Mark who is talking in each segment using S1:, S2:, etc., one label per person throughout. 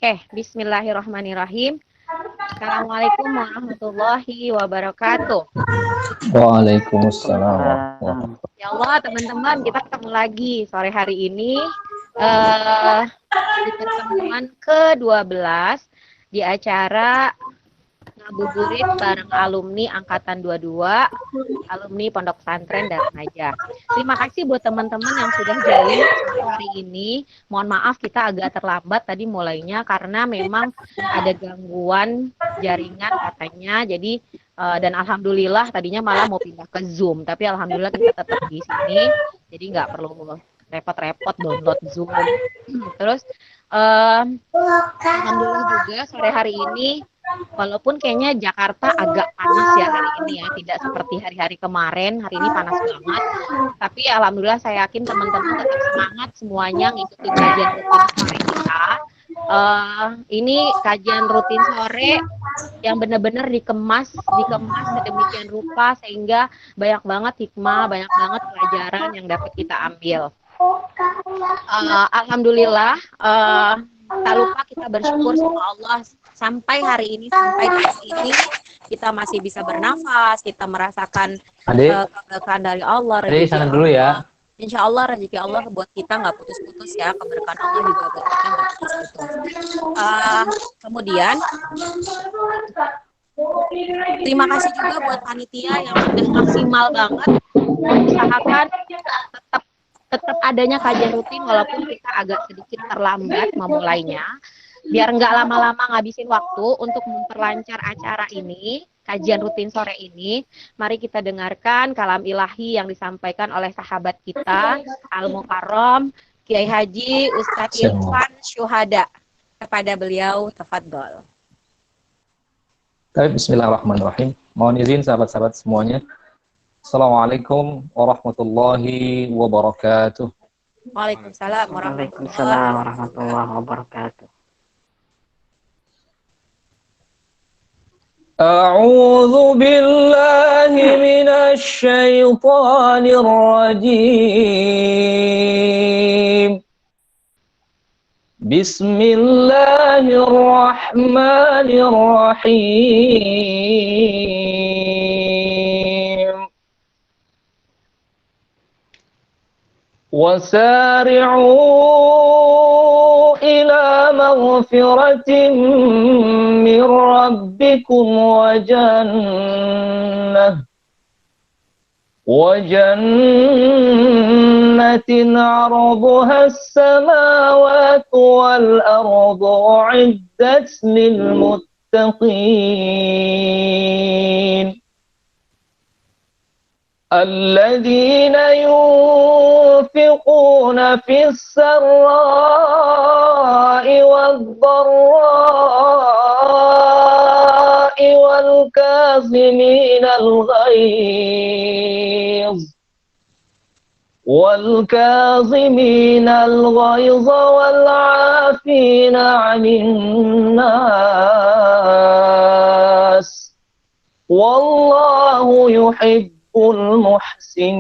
S1: Oke, bismillahirrahmanirrahim. Assalamualaikum warahmatullahi wabarakatuh.
S2: Waalaikumsalam warahmatullahi wabarakatuh.
S1: Ya Allah, teman-teman, kita ketemu lagi sore hari ini di pertemuan ke-12 di acara ngabuburit bareng alumni Angkatan 22, alumni Pondok Pesantren dan Remaja. Terima kasih buat teman-teman yang sudah join sore hari ini. Mohon maaf kita agak terlambat tadi mulainya karena memang ada gangguan jaringan katanya. Jadi dan alhamdulillah tadinya malah mau pindah ke Zoom, tapi alhamdulillah kita tetap di sini. Jadi nggak perlu repot-repot download Zoom. Terus alhamdulillah juga sore hari ini walaupun kayaknya Jakarta agak panas ya hari ini ya, tidak seperti hari-hari kemarin, hari ini panas banget. Tapi alhamdulillah saya yakin teman-teman tetap semangat semuanya ngikutin kajian rutin sore kita. Ini kajian rutin sore yang benar-benar dikemas sedemikian rupa sehingga banyak banget hikmah, banyak banget pelajaran yang dapat kita ambil. Alhamdulillah, tak lupa kita bersyukur sama Allah sampai hari ini, sampai detik ini kita masih bisa bernafas, kita merasakan keberkahan dari Allah.
S2: Adik, sana dulu ya.
S1: Insya Allah rezeki Allah buat kita nggak putus-putus ya, keberkahan Allah juga buat kita nggak putus-putus. Kemudian terima kasih juga buat panitia yang sudah maksimal banget mengusahakan tetap adanya kajian rutin walaupun kita agak sedikit terlambat memulainya. Biar nggak lama-lama ngabisin waktu untuk memperlancar acara ini, kajian rutin sore ini, mari kita dengarkan kalam ilahi yang disampaikan oleh sahabat kita, Al-Mukarram, Kiai Haji Ustadz Irfan Syuhada. Kepada beliau, tafadhol.
S2: Bismillahirrahmanirrahim. Mohon izin sahabat-sahabat semuanya. Assalamualaikum warahmatullahi wabarakatuh.
S1: Waalaikumsalam warahmatullahi
S3: wabarakatuh.
S2: A'udzu billahi minasy syaithanir rajim. Bismillahirrahmanirrahim. وسارعوا إلى مغفرة من ربكم وجنة عرضها السماوات والأرض أعدت للمتقين الذين ينفقون في السراء والضراء والكاظمين الغيظ والعافين عن الناس والله يحب المحسنين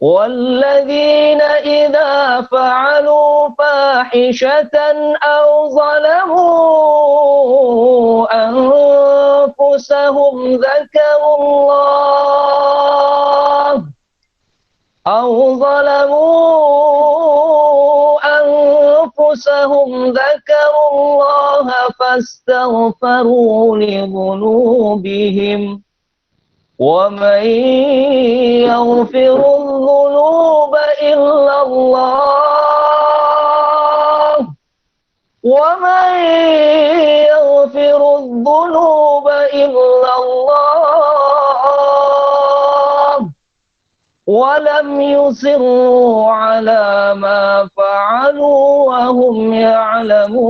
S2: والذين إذا فعلوا فاحشة أو ظلموا أنفسهم ذكروا الله فاستغفروا لذنوبهم ومن يغفر الذنوب إلا الله ولم يصروا على ما فعلوا وهم يعلمون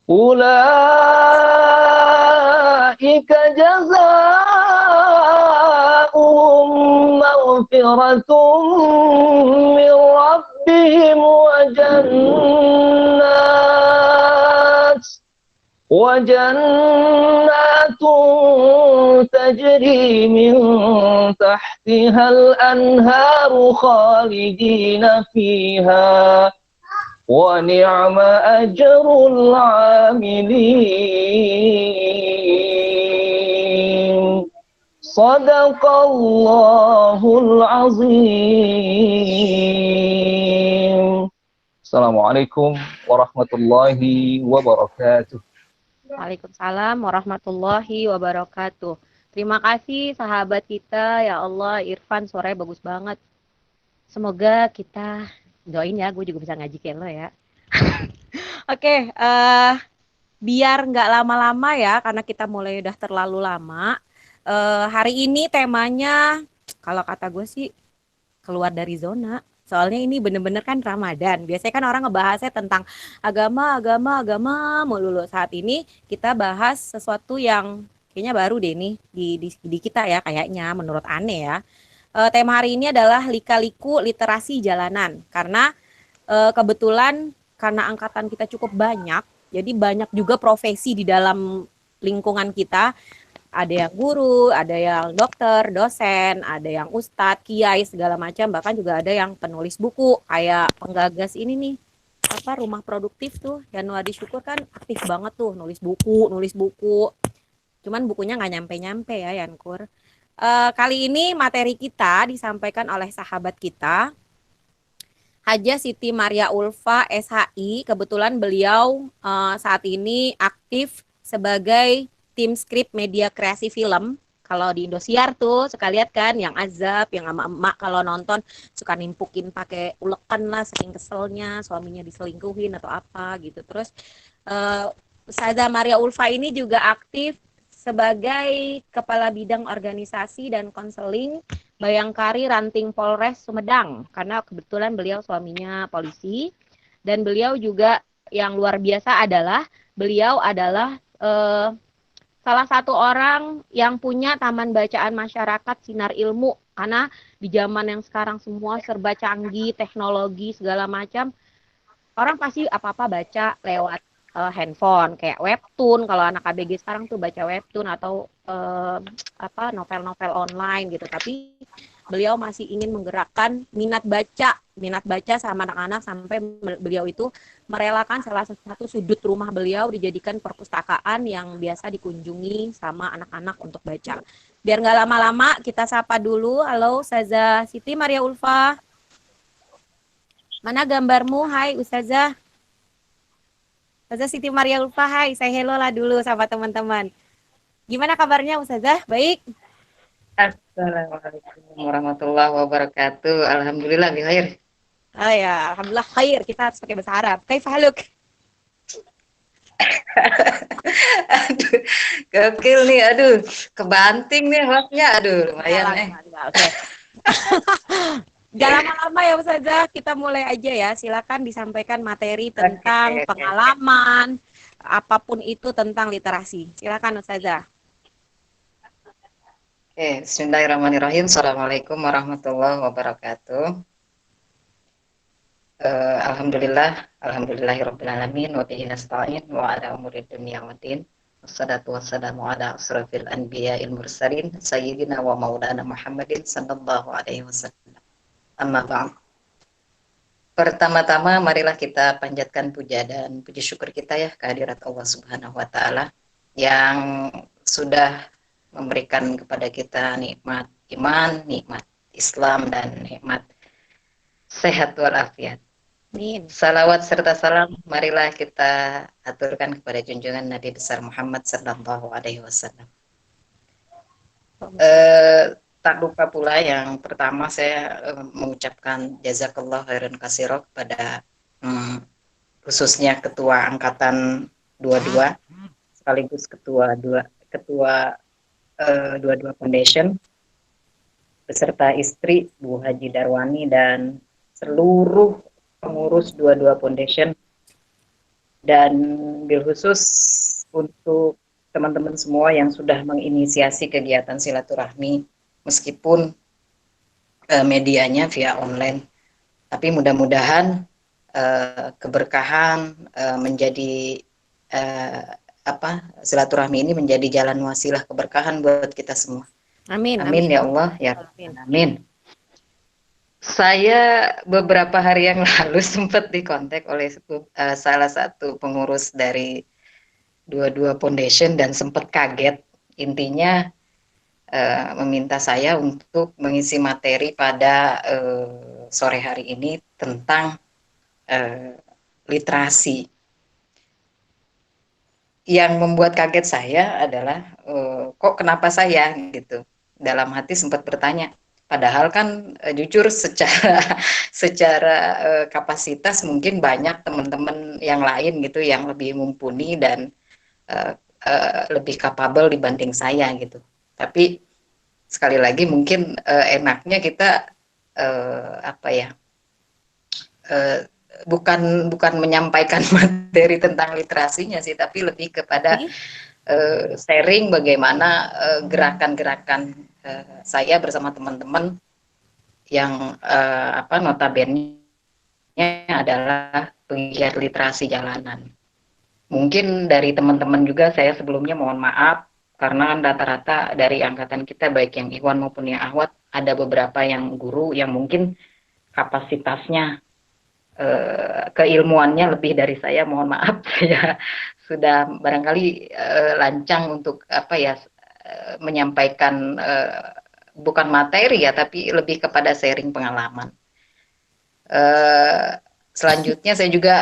S2: أولئك جزاؤهم مغفرة من ربهم وجنات تجري من تحت تحتها الأنهار خالدين فيها ونعم أجر العاملين صدق الله العظيم. Assalamualaikum warahmatullahi wabarakatuh.
S1: Waalaikumsalam warahmatullahi wabarakatuh. Terima kasih sahabat kita, ya Allah, Irfan suaranya bagus banget. Semoga kita doain ya, gue juga bisa ngaji kayak lo ya. Oke, biar nggak lama-lama ya, karena kita mulai udah terlalu lama. Hari ini temanya, kalau kata gue sih, keluar dari zona. Soalnya ini bener-bener kan Ramadan. Biasanya kan orang ngebahasnya tentang agama melulu. Saat ini kita bahas sesuatu yang kayaknya baru deh nih di kita ya, kayaknya menurut Ane ya. Tema hari ini adalah lika-liku literasi jalanan. Karena kebetulan karena angkatan kita cukup banyak, jadi banyak juga profesi di dalam lingkungan kita. Ada yang guru, ada yang dokter, dosen, ada yang ustadz, kiai, segala macam. Bahkan juga ada yang penulis buku, kayak penggagas ini nih, apa, Rumah Produktif tuh, Yanuardi Syukur kan aktif banget tuh, nulis buku. Cuman bukunya nggak nyampe-nyampe ya, Yankur. Kali ini materi kita disampaikan oleh sahabat kita, Haja Siti Maria Ulfa, SHI. Kebetulan beliau saat ini aktif sebagai tim skrip media kreasi film. Kalau di Indosiar tuh suka lihat kan yang azab, yang emak-emak kalau nonton suka nimpukin pakai ulekan lah, saking keselnya suaminya diselingkuhin atau apa gitu. Terus Ustazah Maria Ulfa ini juga aktif sebagai Kepala Bidang Organisasi dan Konseling Bayangkari Ranting Polres Sumedang, karena kebetulan beliau suaminya polisi, dan beliau juga yang luar biasa adalah beliau adalah salah satu orang yang punya taman bacaan masyarakat Sinar Ilmu, karena di zaman yang sekarang semua serba canggih, teknologi segala macam, orang pasti apa-apa baca lewat handphone, kayak webtoon. Kalau anak ABG sekarang tuh baca webtoon atau novel-novel online gitu. Tapi beliau masih ingin menggerakkan minat baca sama anak-anak, sampai beliau itu merelakan salah satu sudut rumah beliau dijadikan perpustakaan yang biasa dikunjungi sama anak-anak untuk baca. Biar nggak lama-lama, kita sapa dulu. Halo Ustazah Siti Maria Ulfa. Mana gambarmu? Hai Ustazah. Ustazah Siti Maria Ulfa, hai. Saya hello lah dulu sama teman-teman. Gimana kabarnya Ustazah? Baik?
S3: Assalamualaikum warahmatullahi wabarakatuh. Alhamdulillah bikhair.
S1: Oh ya, alhamdulillah khair. Kita harus pakai bahasa Arab. Kaifahaluk?
S3: Aduh, gokil nih, aduh, kebanting nih hostnya, aduh, lumayan
S1: Oke. Jangan lama-lama ya Ustazah, kita mulai aja ya. Silakan disampaikan materi tentang pengalaman, apapun itu tentang literasi. Silakan Ustazah.
S3: Bismillahirrahmanirrahim. Assalamualaikum warahmatullahi wabarakatuh. Alhamdulillahirabbil alamin wa bihi nasta'in wa ala umuri dunya waddin. Wassalatu wassalamu ala asrofil anbiya'il mursalin sayyidina wa maulana Muhammadin sallallahu alaihi wasallam. Amma ba'd. Pertama-tama marilah kita panjatkan puja dan puji syukur kita ya kehadirat Allah Subhanahu wa taala yang sudah memberikan kepada kita nikmat iman, nikmat Islam, dan nikmat sehat walafiat.
S1: Amin.
S3: Salawat serta salam marilah kita aturkan kepada junjungan Nabi besar Muhammad sallallahu alaihi wasallam. Tak lupa pula yang pertama saya mengucapkan jazakallah khairan katsira kepada khususnya ketua angkatan 22 sekaligus ketua 22 Foundation beserta istri Bu Haji Darwani dan seluruh pengurus 22 Foundation, dan bil khusus untuk teman-teman semua yang sudah menginisiasi kegiatan silaturahmi meskipun medianya via online, tapi mudah-mudahan keberkahan menjadi silaturahmi ini menjadi jalan wasilah keberkahan buat kita semua.
S1: Amin,
S3: Amin
S1: amin.
S3: ya Allah ya
S1: Amin.
S3: Rabbal Alamin. Saya beberapa hari yang lalu sempat dikontak oleh salah satu pengurus dari Dua-Dua Foundation dan sempat kaget. Intinya meminta saya untuk mengisi materi pada sore hari ini tentang literasi. Yang membuat kaget saya adalah kok kenapa saya gitu. Dalam hati sempat bertanya. Padahal kan jujur secara secara kapasitas mungkin banyak teman-teman yang lain gitu yang lebih mumpuni dan lebih kapabel dibanding saya gitu. Tapi sekali lagi mungkin enaknya kita apa ya bukan menyampaikan materi tentang literasinya sih, tapi lebih kepada sharing bagaimana gerakan-gerakan saya bersama teman-teman yang notabene adalah pegiat literasi jalanan. Mungkin dari teman-teman juga saya sebelumnya mohon maaf karena rata-rata dari angkatan kita baik yang Ikhwan maupun yang Ahwat ada beberapa yang guru yang mungkin kapasitasnya keilmuannya lebih dari saya, mohon maaf saya sudah barangkali lancang untuk menyampaikan bukan materi ya tapi lebih kepada sharing pengalaman. Selanjutnya saya juga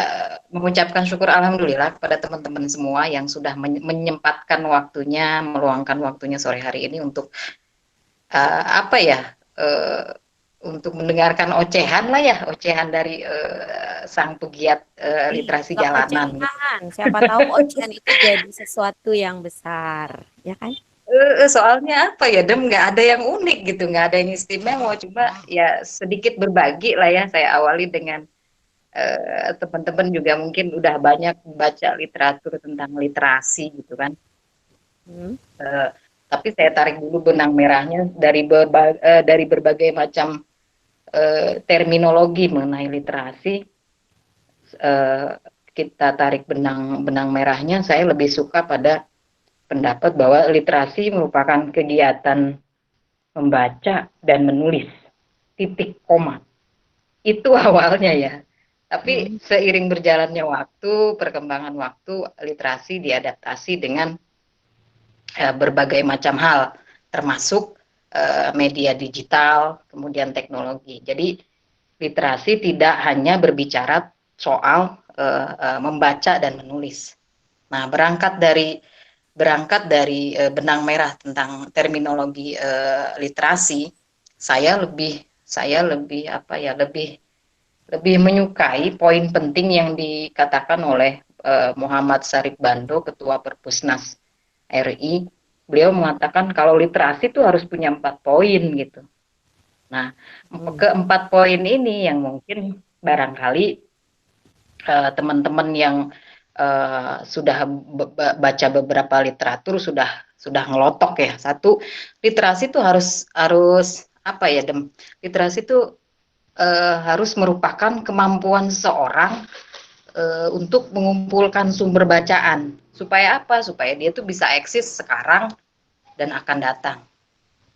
S3: mengucapkan syukur alhamdulillah kepada teman-teman semua yang sudah menyempatkan waktunya, meluangkan waktunya sore hari ini untuk untuk mendengarkan ocehan lah ya, ocehan dari sang pegiat literasi jalanan.
S1: Ocehan, siapa tahu ocehan itu jadi sesuatu yang besar, ya kan?
S3: Soalnya apa ya, Dem, nggak ada yang unik gitu, nggak ada yang istimewa, cuma ya sedikit berbagi lah ya. Saya awali dengan teman-teman juga mungkin udah banyak baca literatur tentang literasi gitu kan. Tapi saya tarik dulu benang merahnya dari berbagai macam terminologi mengenai literasi. Kita tarik benang merahnya, saya lebih suka pada pendapat bahwa literasi merupakan kegiatan membaca dan menulis, titik koma. Itu awalnya ya. Tapi seiring berjalannya waktu, perkembangan waktu, literasi diadaptasi dengan berbagai macam hal, termasuk media digital, kemudian teknologi. Jadi literasi tidak hanya berbicara soal membaca dan menulis. Nah, berangkat dari benang merah tentang terminologi literasi, saya lebih menyukai poin penting yang dikatakan oleh Muhammad Syarif Bando, Ketua Perpusnas RI. Beliau mengatakan kalau literasi itu harus punya 4 poin gitu. Nah, keempat poin ini yang mungkin barangkali teman-teman yang sudah baca beberapa literatur sudah ngelotok ya. Satu, literasi itu harus apa ya, Dem? Literasi itu harus merupakan kemampuan seseorang untuk mengumpulkan sumber bacaan. Supaya apa? Supaya dia tuh bisa eksis sekarang dan akan datang.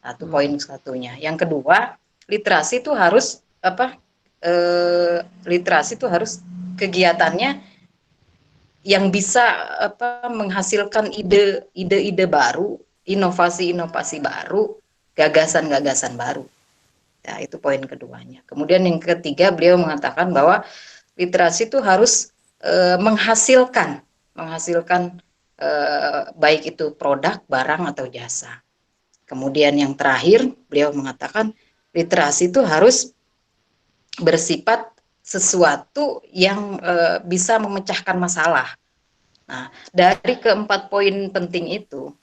S3: Satu poin satunya. Yang kedua, literasi itu harus literasi itu harus kegiatannya yang bisa menghasilkan ide-ide baru, inovasi-inovasi baru, gagasan-gagasan baru. Ya, itu poin keduanya. Kemudian yang ketiga, beliau mengatakan bahwa literasi itu harus menghasilkan baik itu produk, barang atau jasa. Kemudian yang terakhir, beliau mengatakan literasi itu harus bersifat sesuatu yang bisa memecahkan masalah. Nah, dari keempat poin penting itu,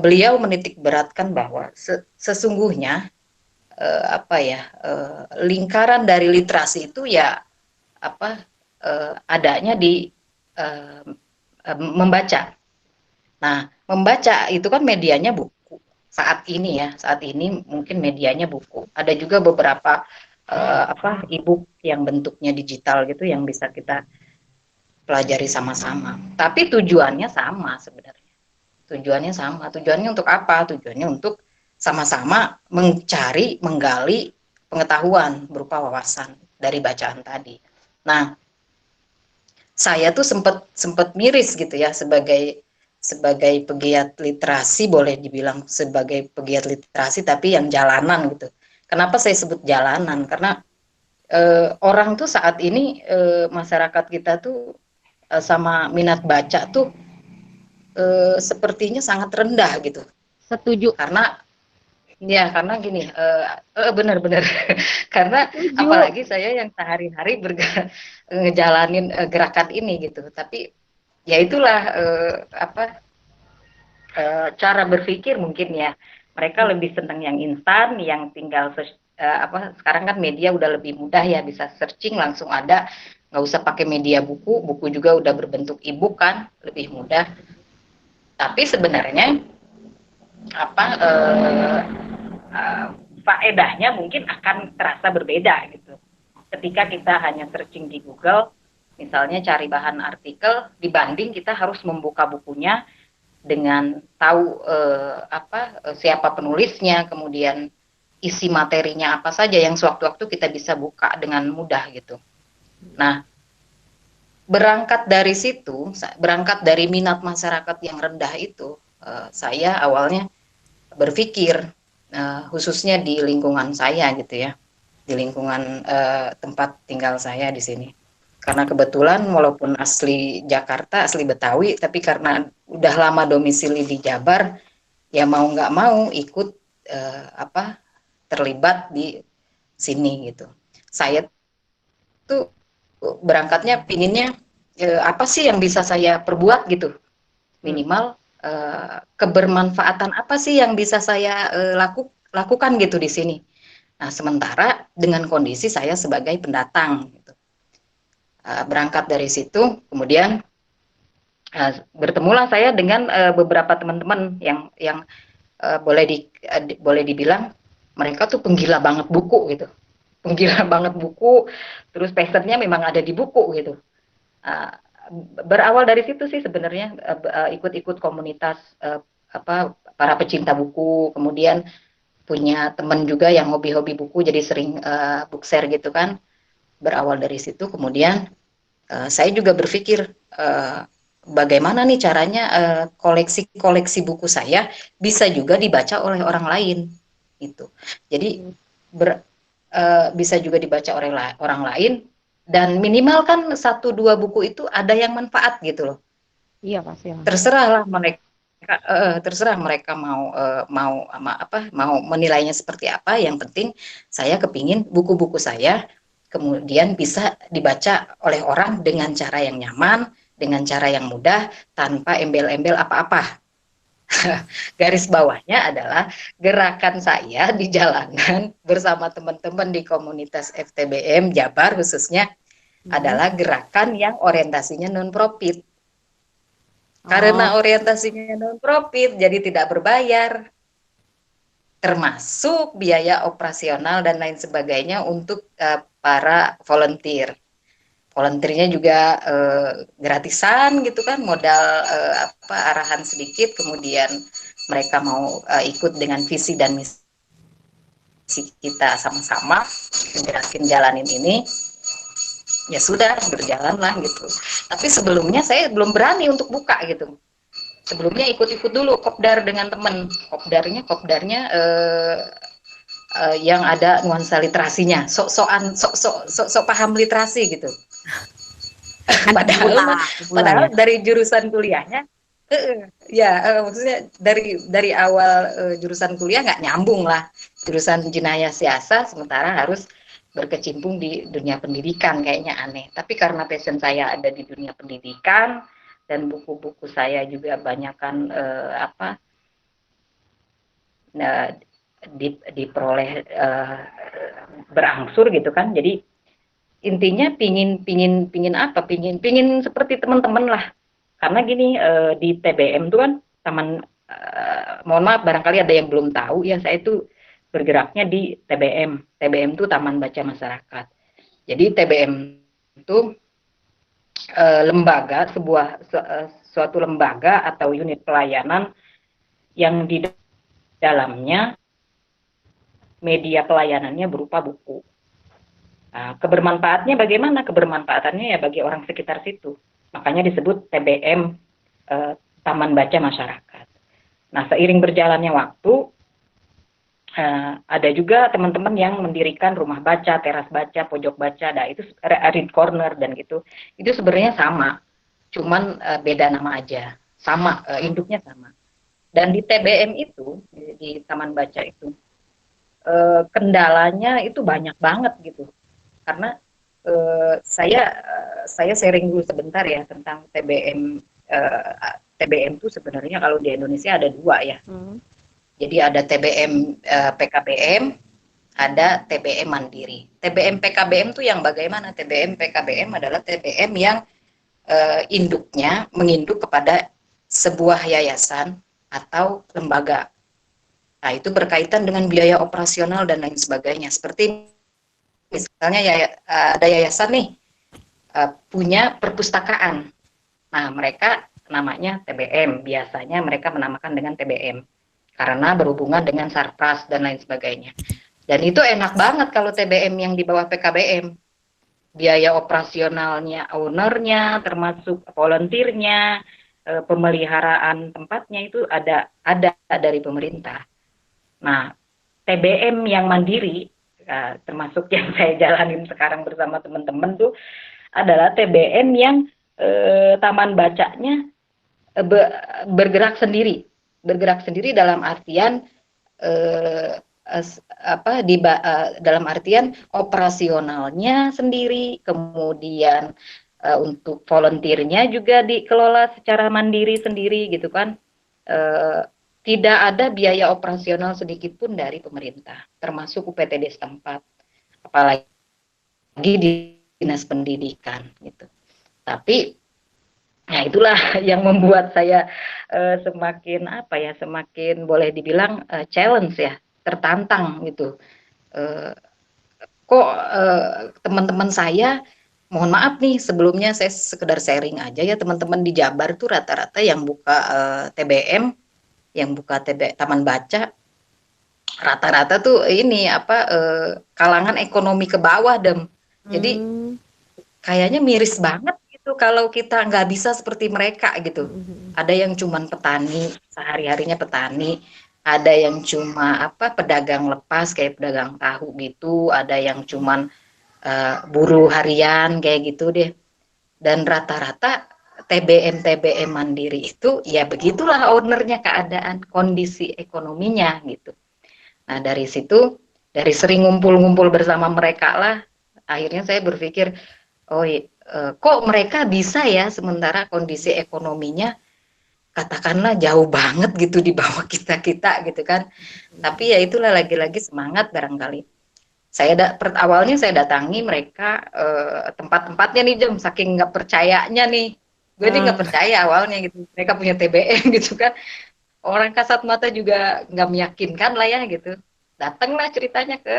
S3: beliau menitik beratkan bahwa sesungguhnya lingkaran dari literasi itu ya adanya di membaca. Nah, membaca itu kan medianya buku. Saat ini mungkin medianya buku. Ada juga beberapa e-book yang bentuknya digital gitu yang bisa kita pelajari sama-sama. Tapi tujuannya sama sebenarnya. Tujuannya sama. Tujuannya untuk apa? Tujuannya untuk sama-sama mencari, menggali pengetahuan berupa wawasan dari bacaan tadi. Nah, saya tuh sempat miris gitu ya sebagai pegiat literasi, boleh dibilang sebagai pegiat literasi tapi yang jalanan gitu. Kenapa saya sebut jalanan? Karena orang tuh saat ini masyarakat kita tuh sama minat baca tuh sepertinya sangat rendah gitu.
S1: Setuju.
S3: Karena gini, benar-benar karena
S1: Setuju.
S3: apalagi saya yang sehari-hari ngejalanin gerakan ini gitu. Tapi ya itulah cara berpikir mungkin ya. Mereka lebih senang yang instan, yang tinggal sekarang kan media udah lebih mudah ya, bisa searching langsung ada, nggak usah pakai media buku juga udah berbentuk e-book kan, lebih mudah. Tapi sebenarnya faedahnya mungkin akan terasa berbeda gitu. Ketika kita hanya searching di Google, misalnya cari bahan artikel, dibanding kita harus membuka bukunya dengan tahu siapa penulisnya, kemudian isi materinya apa saja yang sewaktu-waktu kita bisa buka dengan mudah gitu. Nah, berangkat dari minat masyarakat yang rendah itu, saya awalnya berpikir, khususnya di lingkungan saya gitu ya, di lingkungan tempat tinggal saya di sini. Karena kebetulan walaupun asli Jakarta, asli Betawi, tapi karena udah lama domisili di Jabar, ya mau nggak mau ikut terlibat di sini gitu. Saya tuh berangkatnya pinginnya apa sih yang bisa saya perbuat gitu, minimal kebermanfaatan apa sih yang bisa saya lakukan gitu di sini. Nah, sementara dengan kondisi saya sebagai pendatang gitu. Berangkat dari situ, kemudian bertemulah saya dengan beberapa teman-teman yang boleh dibilang mereka tuh penggila banget buku gitu, penggila banget buku, terus passionnya memang ada di buku gitu. Berawal dari situ sih sebenarnya, ikut-ikut komunitas para pecinta buku, kemudian punya teman juga yang hobi-hobi buku, jadi sering book share gitu kan. Berawal dari situ, kemudian saya juga berpikir bagaimana nih caranya koleksi-koleksi buku saya bisa juga dibaca oleh orang lain gitu. Jadi bisa juga dibaca oleh orang lain, dan minimal kan 1-2 buku itu ada yang manfaat gitu loh.
S1: Iya pasti.
S3: Terserahlah mereka mau menilainya seperti apa. Yang penting saya kepingin buku-buku saya kemudian bisa dibaca oleh orang dengan cara yang nyaman, dengan cara yang mudah, tanpa embel-embel apa-apa. Garis bawahnya adalah gerakan saya di jalanan bersama teman-teman di komunitas FTBM Jabar khususnya adalah gerakan yang orientasinya non-profit. Karena orientasinya non-profit, jadi tidak berbayar, termasuk biaya operasional dan lain sebagainya untuk para volunteer. Volunteernya juga gratisan gitu kan, modal arahan sedikit, kemudian mereka mau ikut dengan visi dan misi kita sama-sama menjelaskan jalanin ini, ya sudah berjalanlah gitu. Tapi sebelumnya saya belum berani untuk buka gitu. Sebelumnya ikut-ikut dulu kopdar dengan teman. Kopdarnya yang ada nuansa literasinya, sok paham literasi gitu. padahal dari jurusan kuliahnya maksudnya dari awal jurusan kuliah nggak nyambung lah, jurusan jenayah siasa, sementara harus berkecimpung di dunia pendidikan, kayaknya aneh. Tapi karena passion saya ada di dunia pendidikan dan buku-buku saya juga banyakkan diperoleh berangsur gitu kan. Jadi intinya pingin seperti teman-teman lah. Karena gini, di TBM itu kan taman, mohon maaf barangkali ada yang belum tahu ya, saya itu bergeraknya di TBM. TBM itu Taman Baca Masyarakat. Jadi TBM itu lembaga, suatu lembaga atau unit pelayanan yang di dalamnya media pelayanannya berupa buku. Nah, kebermanfaatnya bagaimana? Kebermanfaatannya ya bagi orang sekitar situ. Makanya disebut TBM, Taman Baca Masyarakat. Nah, seiring berjalannya waktu, ada juga teman-teman yang mendirikan rumah baca, teras baca, pojok baca, nah itu read corner dan gitu. Itu sebenarnya sama, cuman beda nama aja. Sama, induknya sama. Dan di TBM itu, di Taman Baca itu, kendalanya itu banyak banget gitu. Karena saya sharing dulu sebentar ya tentang TBM. TBM itu sebenarnya kalau di Indonesia ada dua ya. Jadi ada TBM PKBM, ada TBM Mandiri. TBM PKBM itu yang bagaimana? TBM PKBM adalah TBM yang induknya menginduk kepada sebuah yayasan atau lembaga. Nah, itu berkaitan dengan biaya operasional dan lain sebagainya. Seperti misalnya ada yayasan nih punya perpustakaan. Nah, mereka namanya TBM. Biasanya mereka menamakan dengan TBM karena berhubungan dengan sarpras dan lain sebagainya. Dan itu enak banget kalau TBM yang di bawah PKBM. Biaya operasionalnya, ownernya, termasuk volunteernya, pemeliharaan tempatnya itu ada dari pemerintah. Nah, TBM yang mandiri, termasuk yang saya jalanin sekarang bersama teman-teman tuh adalah TBM yang taman bacanya bergerak sendiri dalam artian dalam artian operasionalnya sendiri, kemudian untuk volunteernya juga dikelola secara mandiri sendiri gitu kan. Tidak ada biaya operasional sedikit pun dari pemerintah, termasuk UPTD setempat, apalagi di dinas pendidikan gitu. Tapi nah itulah yang membuat saya semakin semakin boleh dibilang challenge ya, tertantang gitu. Kok teman-teman saya, mohon maaf nih sebelumnya saya sekedar sharing aja ya, teman-teman di Jabar tuh rata-rata yang buka TBM, yang buka Taman Baca, rata-rata tuh ini kalangan ekonomi ke bawah Jadi kayaknya miris banget gitu kalau kita nggak bisa seperti mereka gitu. Ada yang cuman petani, sehari-harinya petani, ada yang cuma pedagang lepas kayak pedagang tahu gitu, ada yang cuman buruh harian kayak gitu deh. Dan rata-rata TBM mandiri itu ya begitulah ownernya, keadaan kondisi ekonominya gitu. Nah, dari situ, dari sering ngumpul-ngumpul bersama mereka lah, akhirnya saya berpikir, kok mereka bisa ya sementara kondisi ekonominya katakanlah jauh banget gitu di bawah kita gitu kan. Tapi ya itulah lagi-lagi semangat barangkali. Awalnya saya datangi mereka tempat-tempatnya nih saking nggak percayanya nih. Gue nih nggak percaya awalnya gitu. Mereka punya TBM gitu kan. Orang kasat mata juga nggak meyakinkan lah ya gitu. Datanglah ceritanya ke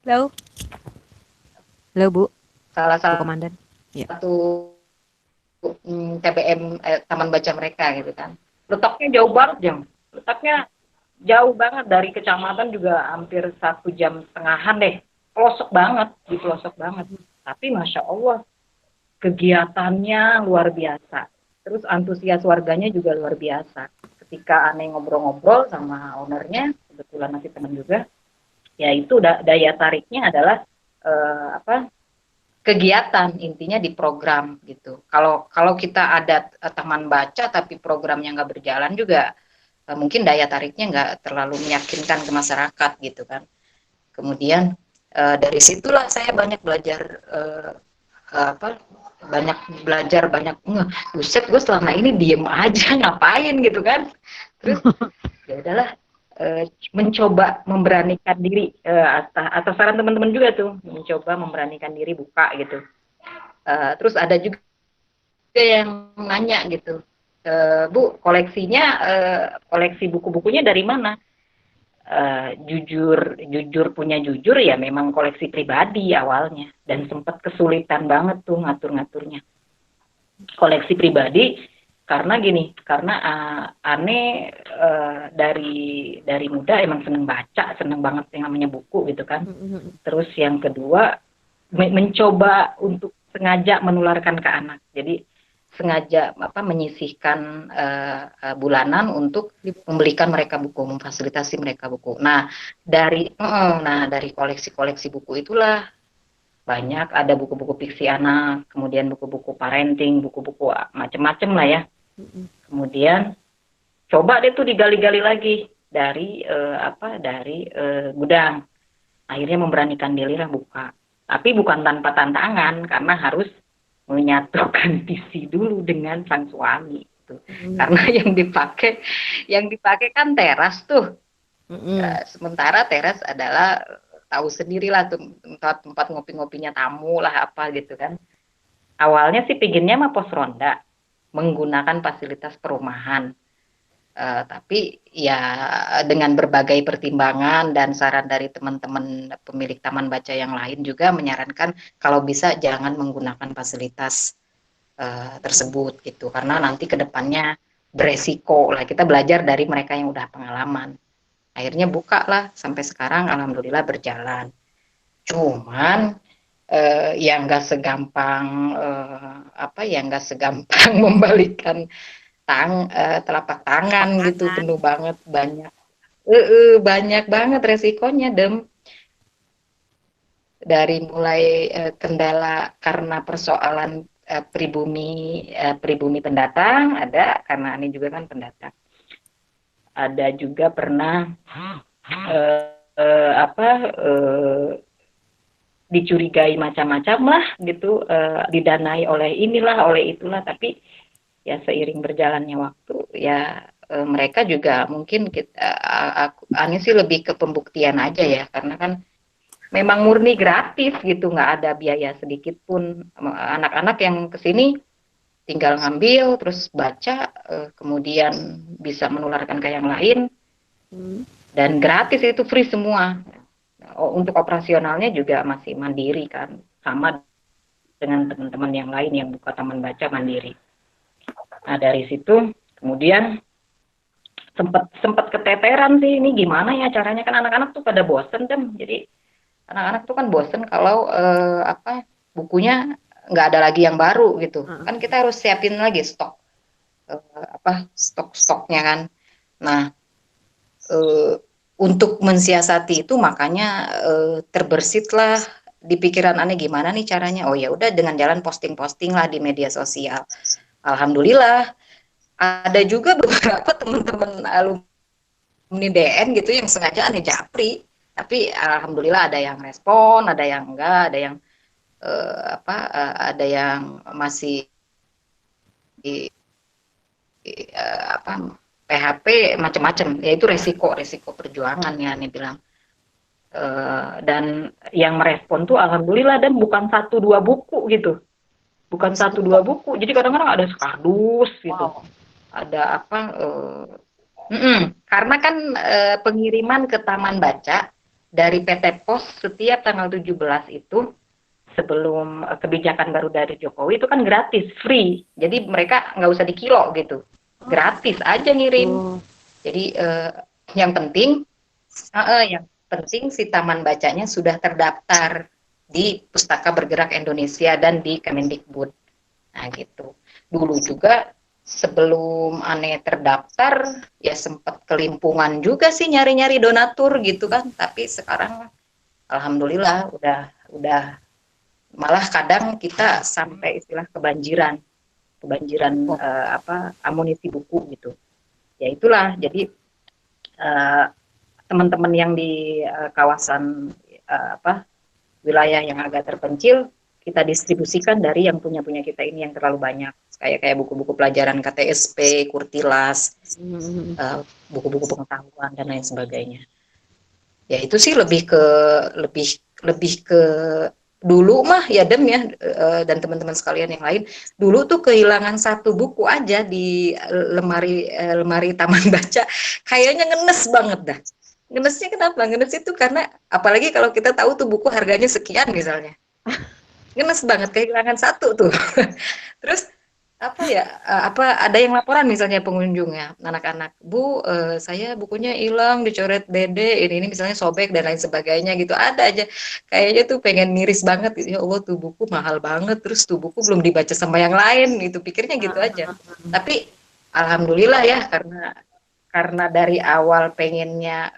S1: Halo. Halo, Bu.
S3: salah
S1: Bu Komandan. Ya.
S3: satu TBM Taman Baca mereka gitu kan. Letaknya jauh banget letaknya jauh banget dari kecamatan juga hampir 1,5 jam deh, pelosok banget, di pelosok banget. Tapi masya Allah kegiatannya luar biasa, terus antusias warganya juga luar biasa. Ketika aneh ngobrol-ngobrol sama ownernya, kebetulan masih teman juga, ya itu daya tariknya adalah kegiatan, intinya di program gitu. Kalau kita ada taman baca tapi programnya nggak berjalan juga mungkin daya tariknya nggak terlalu meyakinkan ke masyarakat gitu kan. Kemudian dari situlah saya banyak belajar banyak buset, gue selama ini diem aja ngapain gitu kan. Terus ya udahlah, mencoba memberanikan diri atas saran teman-teman juga tuh, mencoba memberanikan diri buka gitu. Terus ada juga yang nanya gitu, Bu, koleksinya koleksi buku-bukunya dari mana? jujur punya jujur ya memang koleksi pribadi awalnya, dan sempat kesulitan banget tuh ngatur-ngaturnya koleksi pribadi karena gini, karena aneh dari muda emang seneng baca, seneng banget yang namanya buku gitu kan. Terus yang kedua mencoba untuk sengaja menularkan ke anak, jadi sengaja menyisihkan bulanan untuk membelikan mereka buku, memfasilitasi mereka buku. Nah dari koleksi-koleksi buku itulah banyak ada buku-buku fiksi anak, kemudian buku-buku parenting, buku-buku macem-macem lah ya. Kemudian coba deh tuh digali-gali lagi dari gudang. Akhirnya memberanikan diri lah buka. Tapi bukan tanpa tantangan, karena harus menyatukan visi dulu dengan sang suami. Gitu. Karena yang dipakai kan teras tuh. Sementara teras adalah tahu sendirilah tuh tempat ngopi-ngopinya tamu lah apa gitu kan. Awalnya sih pinginnya mah pos ronda, menggunakan fasilitas perumahan. Tapi ya dengan berbagai pertimbangan dan saran dari teman-teman pemilik taman baca yang lain juga menyarankan kalau bisa jangan menggunakan fasilitas tersebut gitu, karena nanti kedepannya beresiko lah. Kita belajar dari mereka yang udah pengalaman. Akhirnya buka lah, sampai sekarang alhamdulillah berjalan. Cuman yang nggak segampang nggak segampang membalikan telapak tangan gitu, penuh banget, banyak banget resikonya, Dem. Dari mulai kendala karena persoalan pribumi pendatang ada, karena ini juga kan pendatang. Ada juga pernah dicurigai macam-macam lah gitu, didanai oleh inilah oleh itulah, tapi ya seiring berjalannya waktu ya mereka juga mungkin Ani sih lebih ke pembuktian aja ya, karena kan memang murni gratis gitu, nggak ada biaya sedikit pun. Anak-anak yang kesini tinggal ngambil terus baca, kemudian bisa menularkan ke yang lain, dan gratis, itu free semua. Untuk operasionalnya juga masih mandiri kan, sama dengan teman-teman yang lain yang buka taman baca mandiri. Nah dari situ kemudian sempat keteteran sih, ini gimana ya caranya, kan anak-anak tuh pada bosen kan, jadi anak-anak tuh kan bosen kalau bukunya nggak ada lagi yang baru gitu, kan kita harus siapin lagi stok-stoknya kan. Nah untuk mensiasati itu makanya terbersitlah di pikiran Ane gimana nih caranya. Oh ya udah, dengan jalan posting-posting lah di media sosial. Alhamdulillah ada juga beberapa teman-teman alumni DN gitu yang sengaja Ane japri, tapi alhamdulillah ada yang respon, ada yang enggak, ada yang ada yang masih PHP macam-macam, yaitu resiko perjuangan ya Ane bilang. Dan yang merespon tuh alhamdulillah, dan bukan 1-2 buku gitu, bukan 1-2 buku, jadi kadang-kadang ada sekardus gitu. Wow. Ada karena kan pengiriman ke taman baca dari PT Pos setiap tanggal 17 itu, sebelum kebijakan baru dari Jokowi itu kan gratis, free, jadi mereka nggak usah dikilo gitu, gratis aja ngirim. Jadi yang penting si taman bacanya sudah terdaftar di Pustaka Bergerak Indonesia dan di Kemendikbud. Nah gitu. Dulu juga sebelum Ane terdaftar ya sempat kelimpungan juga sih nyari-nyari donatur gitu kan, tapi sekarang alhamdulillah udah malah kadang kita sampai istilah kebanjiran amunisi buku gitu. Ya itulah, jadi teman-teman yang di kawasan wilayah yang agak terpencil kita distribusikan dari yang punya kita ini yang terlalu banyak, kayak buku-buku pelajaran KTSP, Kurtilas, buku-buku pengetahuan dan lain sebagainya. Ya itu sih lebih ke dulu mah ya Dem ya, dan teman-teman sekalian yang lain, dulu tuh kehilangan 1 buku aja di lemari taman baca kayaknya ngenes banget dah. Ngenesnya kenapa? Ngenes itu karena apalagi kalau kita tahu tuh buku harganya sekian misalnya. Ngenes banget kehilangan satu tuh. Terus apa ya, apa ada yang laporan misalnya pengunjungnya anak-anak, Bu, saya bukunya hilang dicoret dede ini misalnya sobek dan lain sebagainya gitu, ada aja kayaknya tuh pengen miris banget gitu. Ya Allah tuh buku mahal banget, terus tuh buku belum dibaca sama yang lain gitu, pikirnya gitu aja. Tapi alhamdulillah ya, karena dari awal pengennya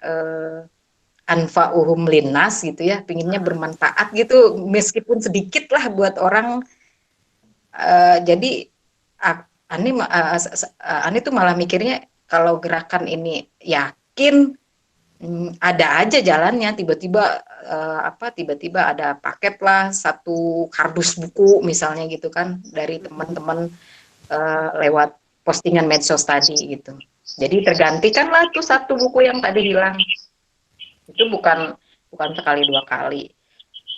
S3: anfa'uhum linnas gitu ya, pengennya bermanfaat gitu meskipun sedikit lah buat orang. Jadi Ani tuh malah mikirnya kalau gerakan ini yakin ada aja jalannya, tiba-tiba ada paket lah satu kardus buku misalnya gitu kan dari teman-teman lewat postingan medsos tadi gitu. Jadi tergantikanlah tuh satu buku yang tadi hilang. Itu bukan sekali dua kali.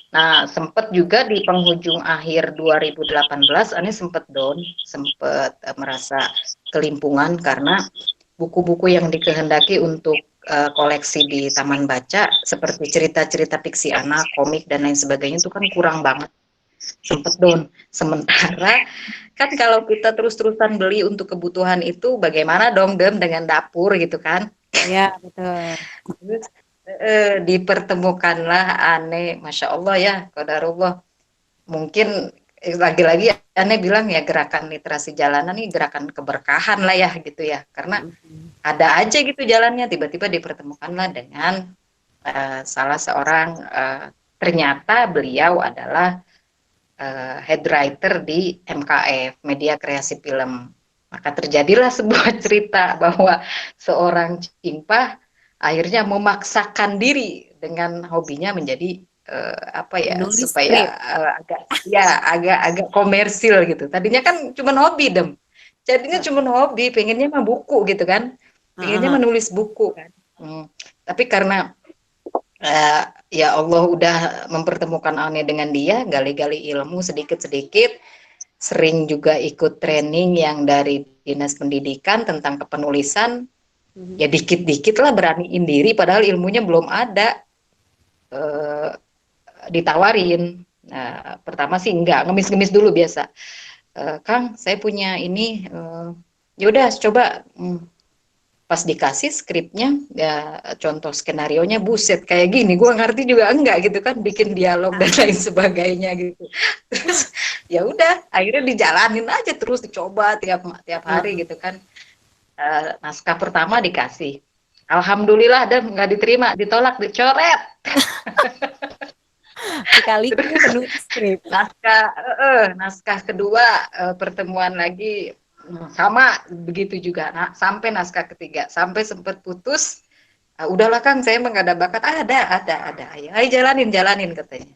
S3: Nah, sempat juga di penghujung akhir 2018, Ani sempat down, sempat merasa kelimpungan karena buku-buku yang dikehendaki untuk koleksi di taman baca, seperti cerita-cerita fiksi anak, komik, dan lain sebagainya itu kan kurang banget. Sempat down. Sementara kan kalau kita terus-terusan beli untuk kebutuhan itu, bagaimana dong dengan dapur gitu kan?
S1: Ya, betul.
S3: Terus dipertemukanlah aneh, masya Allah ya, qadarullah. Mungkin lagi-lagi aneh bilang ya gerakan literasi jalanan nih gerakan keberkahan lah ya gitu ya, karena ada aja gitu jalannya tiba-tiba dipertemukanlah dengan salah seorang ternyata beliau adalah head writer di MKF Media Kreasi Film. Maka terjadilah sebuah cerita bahwa seorang Cingpah akhirnya memaksakan diri dengan hobinya menjadi apa ya,
S1: Menulis
S3: supaya
S1: skrip.
S3: agak komersil gitu. Tadinya kan cuma hobi jadinya cuma hobi, pengennya mah buku gitu kan, pengennya menulis buku kan. Tapi karena ya Allah udah mempertemukan Ane dengan dia, gali-gali ilmu sedikit-sedikit, sering juga ikut training yang dari Dinas Pendidikan tentang kepenulisan, ya dikit-dikit lah beraniin diri padahal ilmunya belum ada, ditawarin. Nah, pertama sih enggak, ngemis-ngemis dulu biasa. Kang, saya punya ini, ya udah coba. Pas dikasih skripnya, ya contoh skenarionya buset kayak gini, gue ngerti juga enggak gitu kan, bikin dialog dan lain sebagainya gitu. Terus ya udah akhirnya dijalanin aja terus, dicoba tiap hari gitu kan. Naskah pertama dikasih, alhamdulillah dan nggak diterima, ditolak, dicoret.
S1: Sekaligus penulis skrip.
S3: Naskah kedua, pertemuan lagi sama begitu juga. Nah, sampai naskah ketiga, sampai sempat putus. Udahlah Kang, saya emang gak ada bakat. Ada. Ayo jalanin katanya.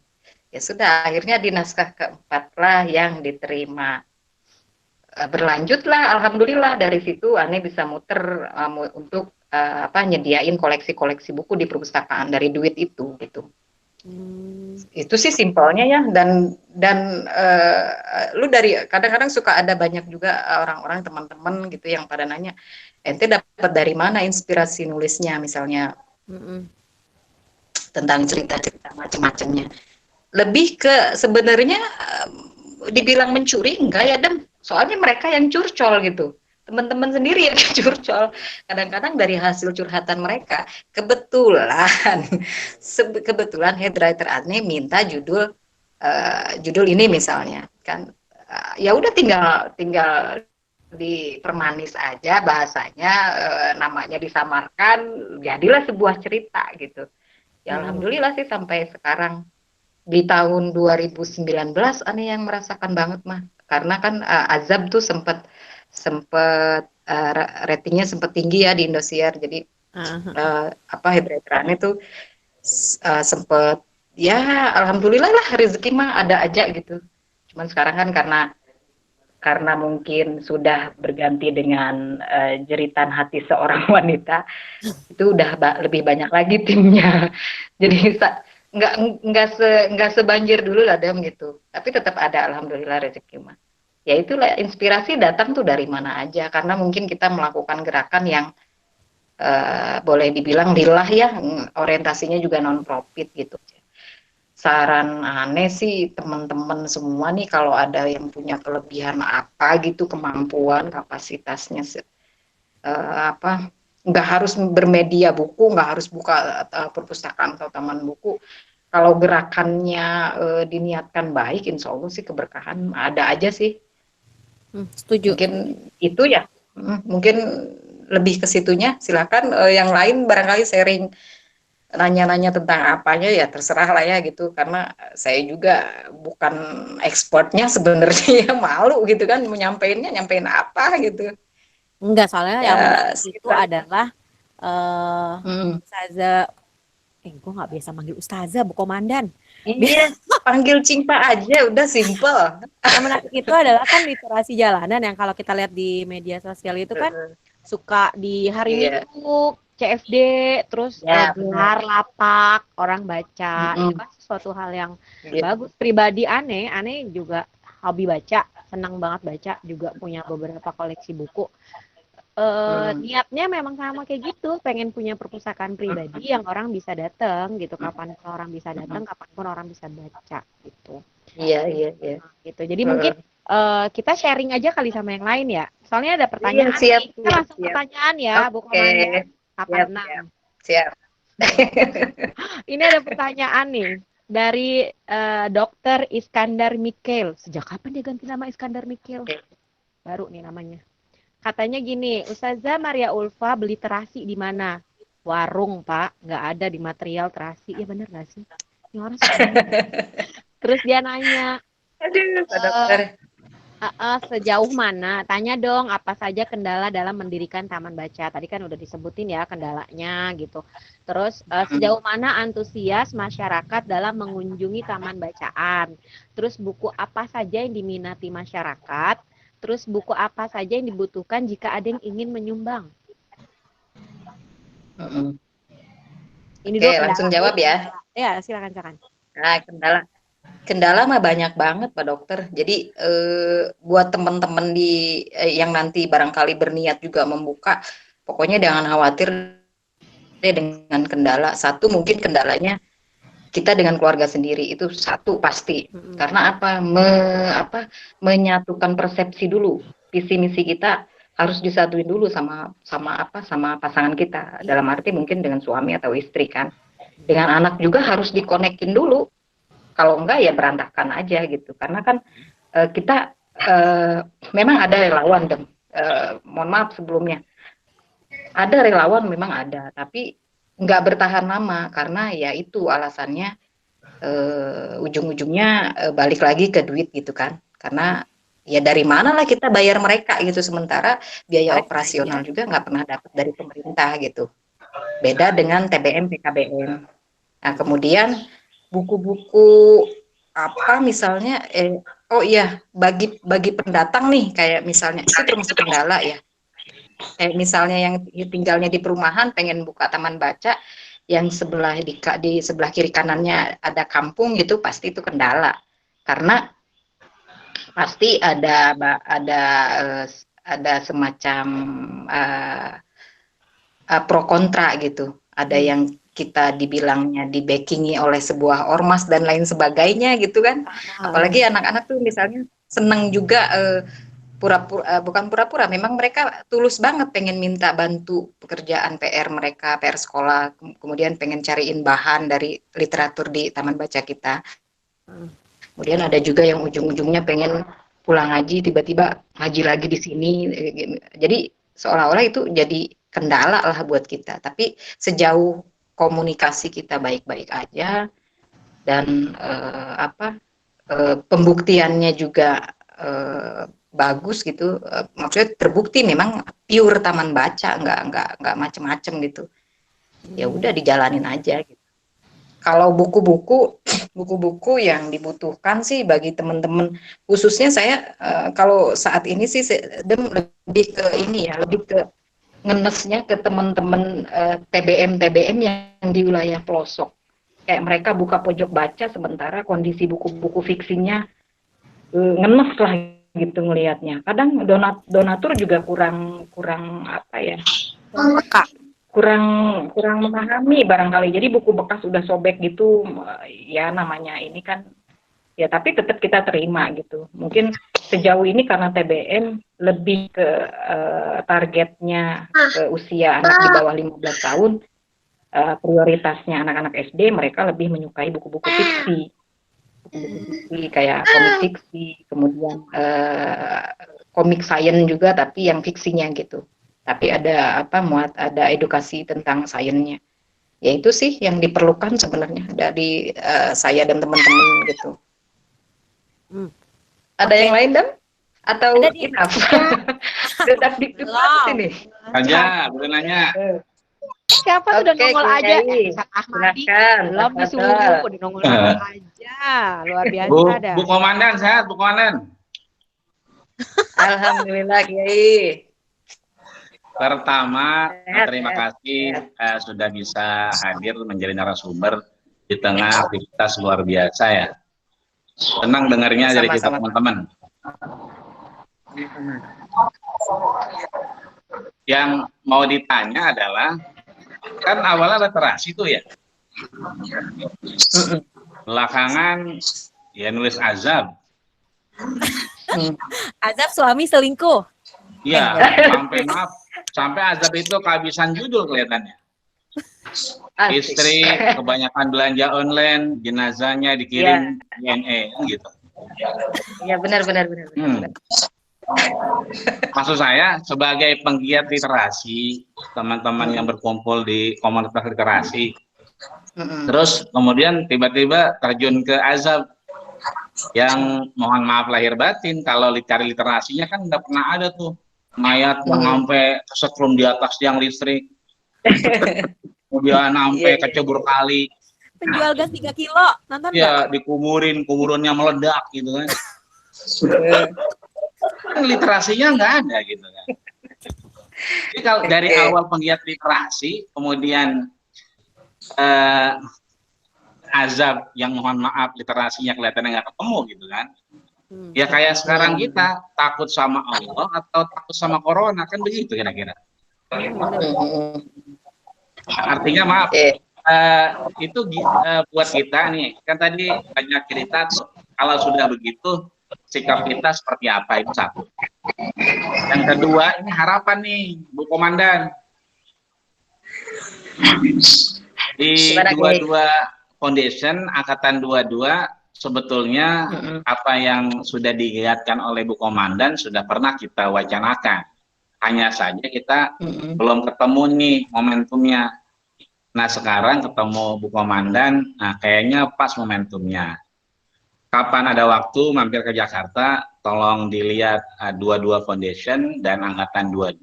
S3: Ya sudah, akhirnya di naskah keempat lah yang diterima. Berlanjutlah, alhamdulillah dari situ Ane bisa muter untuk nyediain koleksi-koleksi buku di perpustakaan dari duit itu gitu. Itu sih simpelnya ya, dan lu dari kadang-kadang suka ada banyak juga orang-orang teman-teman gitu yang pada nanya, ente dapat dari mana inspirasi nulisnya misalnya tentang cerita-cerita macam-macamnya. Lebih ke sebenarnya dibilang mencuri enggak ya, dan soalnya mereka yang curcol gitu, teman-teman sendiri yang curcol kadang-kadang dari hasil curhatan mereka. Kebetulan head writer Ane minta judul ini misalnya kan, ya udah tinggal dipermanis aja bahasanya, namanya disamarkan, jadilah sebuah cerita gitu. Ya alhamdulillah sih sampai sekarang. Di tahun 2019 Ane yang merasakan banget mah, karena kan Azab tuh sempat ratingnya sempat tinggi ya di Indosiar, jadi head writer Ane tuh sempat, ya alhamdulillah lah rezeki mah ada aja gitu. Cuman sekarang kan karena mungkin sudah berganti dengan jeritan hati seorang wanita, itu udah lebih banyak lagi timnya. Jadi nggak sebanjir dulu lah Dam gitu. Tapi tetap ada alhamdulillah rezeki mah. Ya itulah, inspirasi datang tuh dari mana aja, karena mungkin kita melakukan gerakan yang boleh dibilang lillah ya, orientasinya juga non profit gitu. Saran aneh sih teman-teman semua nih, kalau ada yang punya kelebihan apa gitu, kemampuan kapasitasnya apa, nggak harus bermedia buku, nggak harus buka perpustakaan atau taman buku. Kalau gerakannya diniatkan baik, insya Allah sih keberkahan ada aja sih.
S1: Setuju.
S3: Mungkin itu ya, mungkin lebih ke situnya. Silakan yang lain barangkali sharing, nanya-nanya tentang apanya ya terserah lah ya gitu, karena saya juga bukan ekspornya sebenarnya. Ya malu gitu kan, nyampein apa gitu
S1: Enggak, soalnya yang
S3: ya
S1: menarik itu
S3: sekitar.
S1: adalah Ustazah, gue nggak biasa manggil Ustazah, Bu Komandan.
S3: Iya, panggil Cinta aja udah simple.
S1: Yang menarik itu adalah kan literasi jalanan yang kalau kita lihat di media sosial itu kan suka di hari
S3: Iya,
S1: Minggu, CFD, terus
S3: ya benar.
S1: gelar lapak orang baca. Itu
S3: Mm-mm.
S1: kan sesuatu hal yang
S3: Iya.
S1: bagus. Pribadi aneh juga hobi baca, senang banget baca, juga punya beberapa koleksi buku. Niatnya memang sama kayak gitu, pengen punya perpustakaan pribadi yang orang bisa datang gitu, kapanpun orang bisa datang, kapanpun orang bisa baca gitu.
S3: Iya, iya, iya.
S1: Gitu. Jadi mungkin kita sharing aja kali sama yang lain ya. Soalnya ada
S3: Iya,
S1: pertanyaan
S3: siap,
S1: nih. Kita
S3: siap,
S1: langsung
S3: siap.
S1: pertanyaan ya, Bu
S3: Oke,
S1: Komandan.
S3: siap,
S1: 86.
S3: siap, siap.
S1: Ini ada pertanyaan nih dari Dokter Iskandar Mikhail. Sejak kapan dia ganti nama Iskandar Mikhail? Baru nih namanya. Katanya gini, Ustazah Maria Ulfa beli terasi di mana? Warung, Pak. Nggak ada di material terasi. Ya bener nggak sih? Ini orang suka. Terus dia nanya,
S3: Aduh, Pak Dokter.
S1: sejauh mana? Tanya dong apa saja kendala dalam mendirikan taman baca. Tadi kan udah disebutin ya kendalanya gitu. Terus sejauh mana antusias masyarakat dalam mengunjungi taman bacaan? Terus buku apa saja yang diminati masyarakat? Terus buku apa saja yang dibutuhkan jika ada yang ingin menyumbang? Ini
S3: Oke,
S1: dulu
S3: langsung
S1: kendala.
S3: jawab ya.
S1: Ya, silakan.
S3: Nah, kendala mah banyak banget Pak Dokter. Jadi buat teman-teman yang nanti barangkali berniat juga membuka, pokoknya jangan khawatir deh dengan kendala. Satu, mungkin kendalanya kita dengan keluarga sendiri itu satu pasti. Karena menyatukan persepsi dulu. Visi misi kita harus disatuin dulu sama pasangan kita. Dalam arti mungkin dengan suami atau istri kan. Dengan anak juga harus dikonekin dulu. Kalau enggak ya berantakan aja gitu. Karena kan kita memang ada relawan, mohon maaf sebelumnya. Ada relawan memang ada, tapi nggak bertahan lama karena ya itu alasannya ujung-ujungnya balik lagi ke duit gitu kan. Karena ya dari mana lah kita bayar mereka gitu, sementara biaya operasional juga nggak pernah dapat dari pemerintah gitu. Beda dengan TBM PKBM. Nah, kemudian buku-buku apa misalnya oh iya, bagi pendatang nih, kayak misalnya itu termasuk kendala ya. Misalnya yang tinggalnya di perumahan pengen buka taman baca, yang di sebelah kiri kanannya ada kampung gitu, pasti itu kendala. Karena pasti ada semacam pro kontra gitu. Ada yang kita dibilangnya dibackingi oleh sebuah ormas dan lain sebagainya gitu kan. Apalagi anak-anak tuh misalnya seneng juga bukan pura-pura, memang mereka tulus banget pengen minta bantu pekerjaan PR mereka, PR sekolah, kemudian pengen cariin bahan dari literatur di taman baca kita. Kemudian ada juga yang ujung-ujungnya pengen pulang ngaji, tiba-tiba ngaji lagi di sini. Jadi seolah-olah itu jadi kendala lah buat kita. Tapi sejauh komunikasi kita baik-baik aja, dan pembuktiannya juga bagus gitu, maksudnya terbukti memang pure taman baca, nggak macem-macem gitu, ya udah dijalanin aja gitu. Kalau buku-buku yang dibutuhkan sih bagi teman-teman, khususnya saya kalau saat ini sih lebih ke ini ya, lebih ke ngenesnya ke teman-teman TBM yang di wilayah pelosok, kayak mereka buka pojok baca sementara kondisi buku-buku fiksinya ngenes lah gitu ngelihatnya. Kadang donatur juga kurang apa ya,
S1: peka.
S4: kurang kurang memahami barangkali. Jadi buku bekas udah sobek gitu, ya namanya ini kan, ya tapi tetap kita terima gitu. Mungkin sejauh ini karena TBM lebih ke targetnya ke usia anak di bawah 15 tahun, prioritasnya anak-anak SD, mereka lebih menyukai buku-buku fiksi. Buku-buku fiksi kayak komik fiksi, kemudian komik sains juga tapi yang fiksinya gitu. Tapi ada ada edukasi tentang sainsnya. Ya itu sih yang diperlukan sebenarnya dari saya dan teman-teman gitu. Ada yang lain, Dam? Atau enough? Dedak dikit ini.
S5: Aja, boleh nanya.
S1: Siapa sudah nongol aja? Sak Ahmadi. Belum disuruh, udah nongol aja. Luar biasa dah.
S5: Bu Komandan, sehat Bu Komandan?
S3: Alhamdulillah, Kiai.
S5: Pertama, terima kasih sudah bisa hadir menjadi narasumber di tengah aktivitas luar biasa ya. Senang dengarnya dari kita teman-teman. Yang mau ditanya adalah, kan awalnya literasi tuh ya. Belakangan ya nulis azab.
S6: Azab suami selingkuh.
S5: Iya, sampai azab itu kehabisan judul kelihatannya. Istri kebanyakan belanja online, jenazahnya dikirim DNA gitu.
S3: Ya benar.
S5: Maksud saya sebagai penggiat literasi, teman-teman yang berkumpul di komunitas literasi, terus kemudian tiba-tiba terjun ke azab yang mohon maaf lahir batin, kalau cari literasinya kan nggak pernah ada tuh mayat sampai kesetrum di atas tiang listrik, kemudian sampai kecebur kali,
S6: penjual gas 3 kilo, nonton
S5: ya kuburannya meledak gitu kan. Kan literasinya nggak ada gitu kan. Jadi kalau dari awal penggiat literasi, kemudian azab yang mohon maaf literasinya kelihatannya nggak ketemu gitu kan. Ya kayak sekarang kita takut sama Allah atau takut sama corona, kan begitu kira-kira. Artinya maaf, itu buat kita nih, kan tadi banyak cerita tuh, kalau sudah begitu sikap kita seperti apa, itu satu. Yang kedua, ini harapan nih Bu Komandan. Di 22 Foundation Angkatan 22 sebetulnya apa yang sudah digiatkan oleh Bu Komandan sudah pernah kita wacanakan. Hanya saja kita belum ketemu nih momentumnya. Nah sekarang ketemu Bu Komandan, nah kayaknya pas momentumnya. Kapan ada waktu mampir ke Jakarta, tolong dilihat 22 Foundation dan Angkatan 22.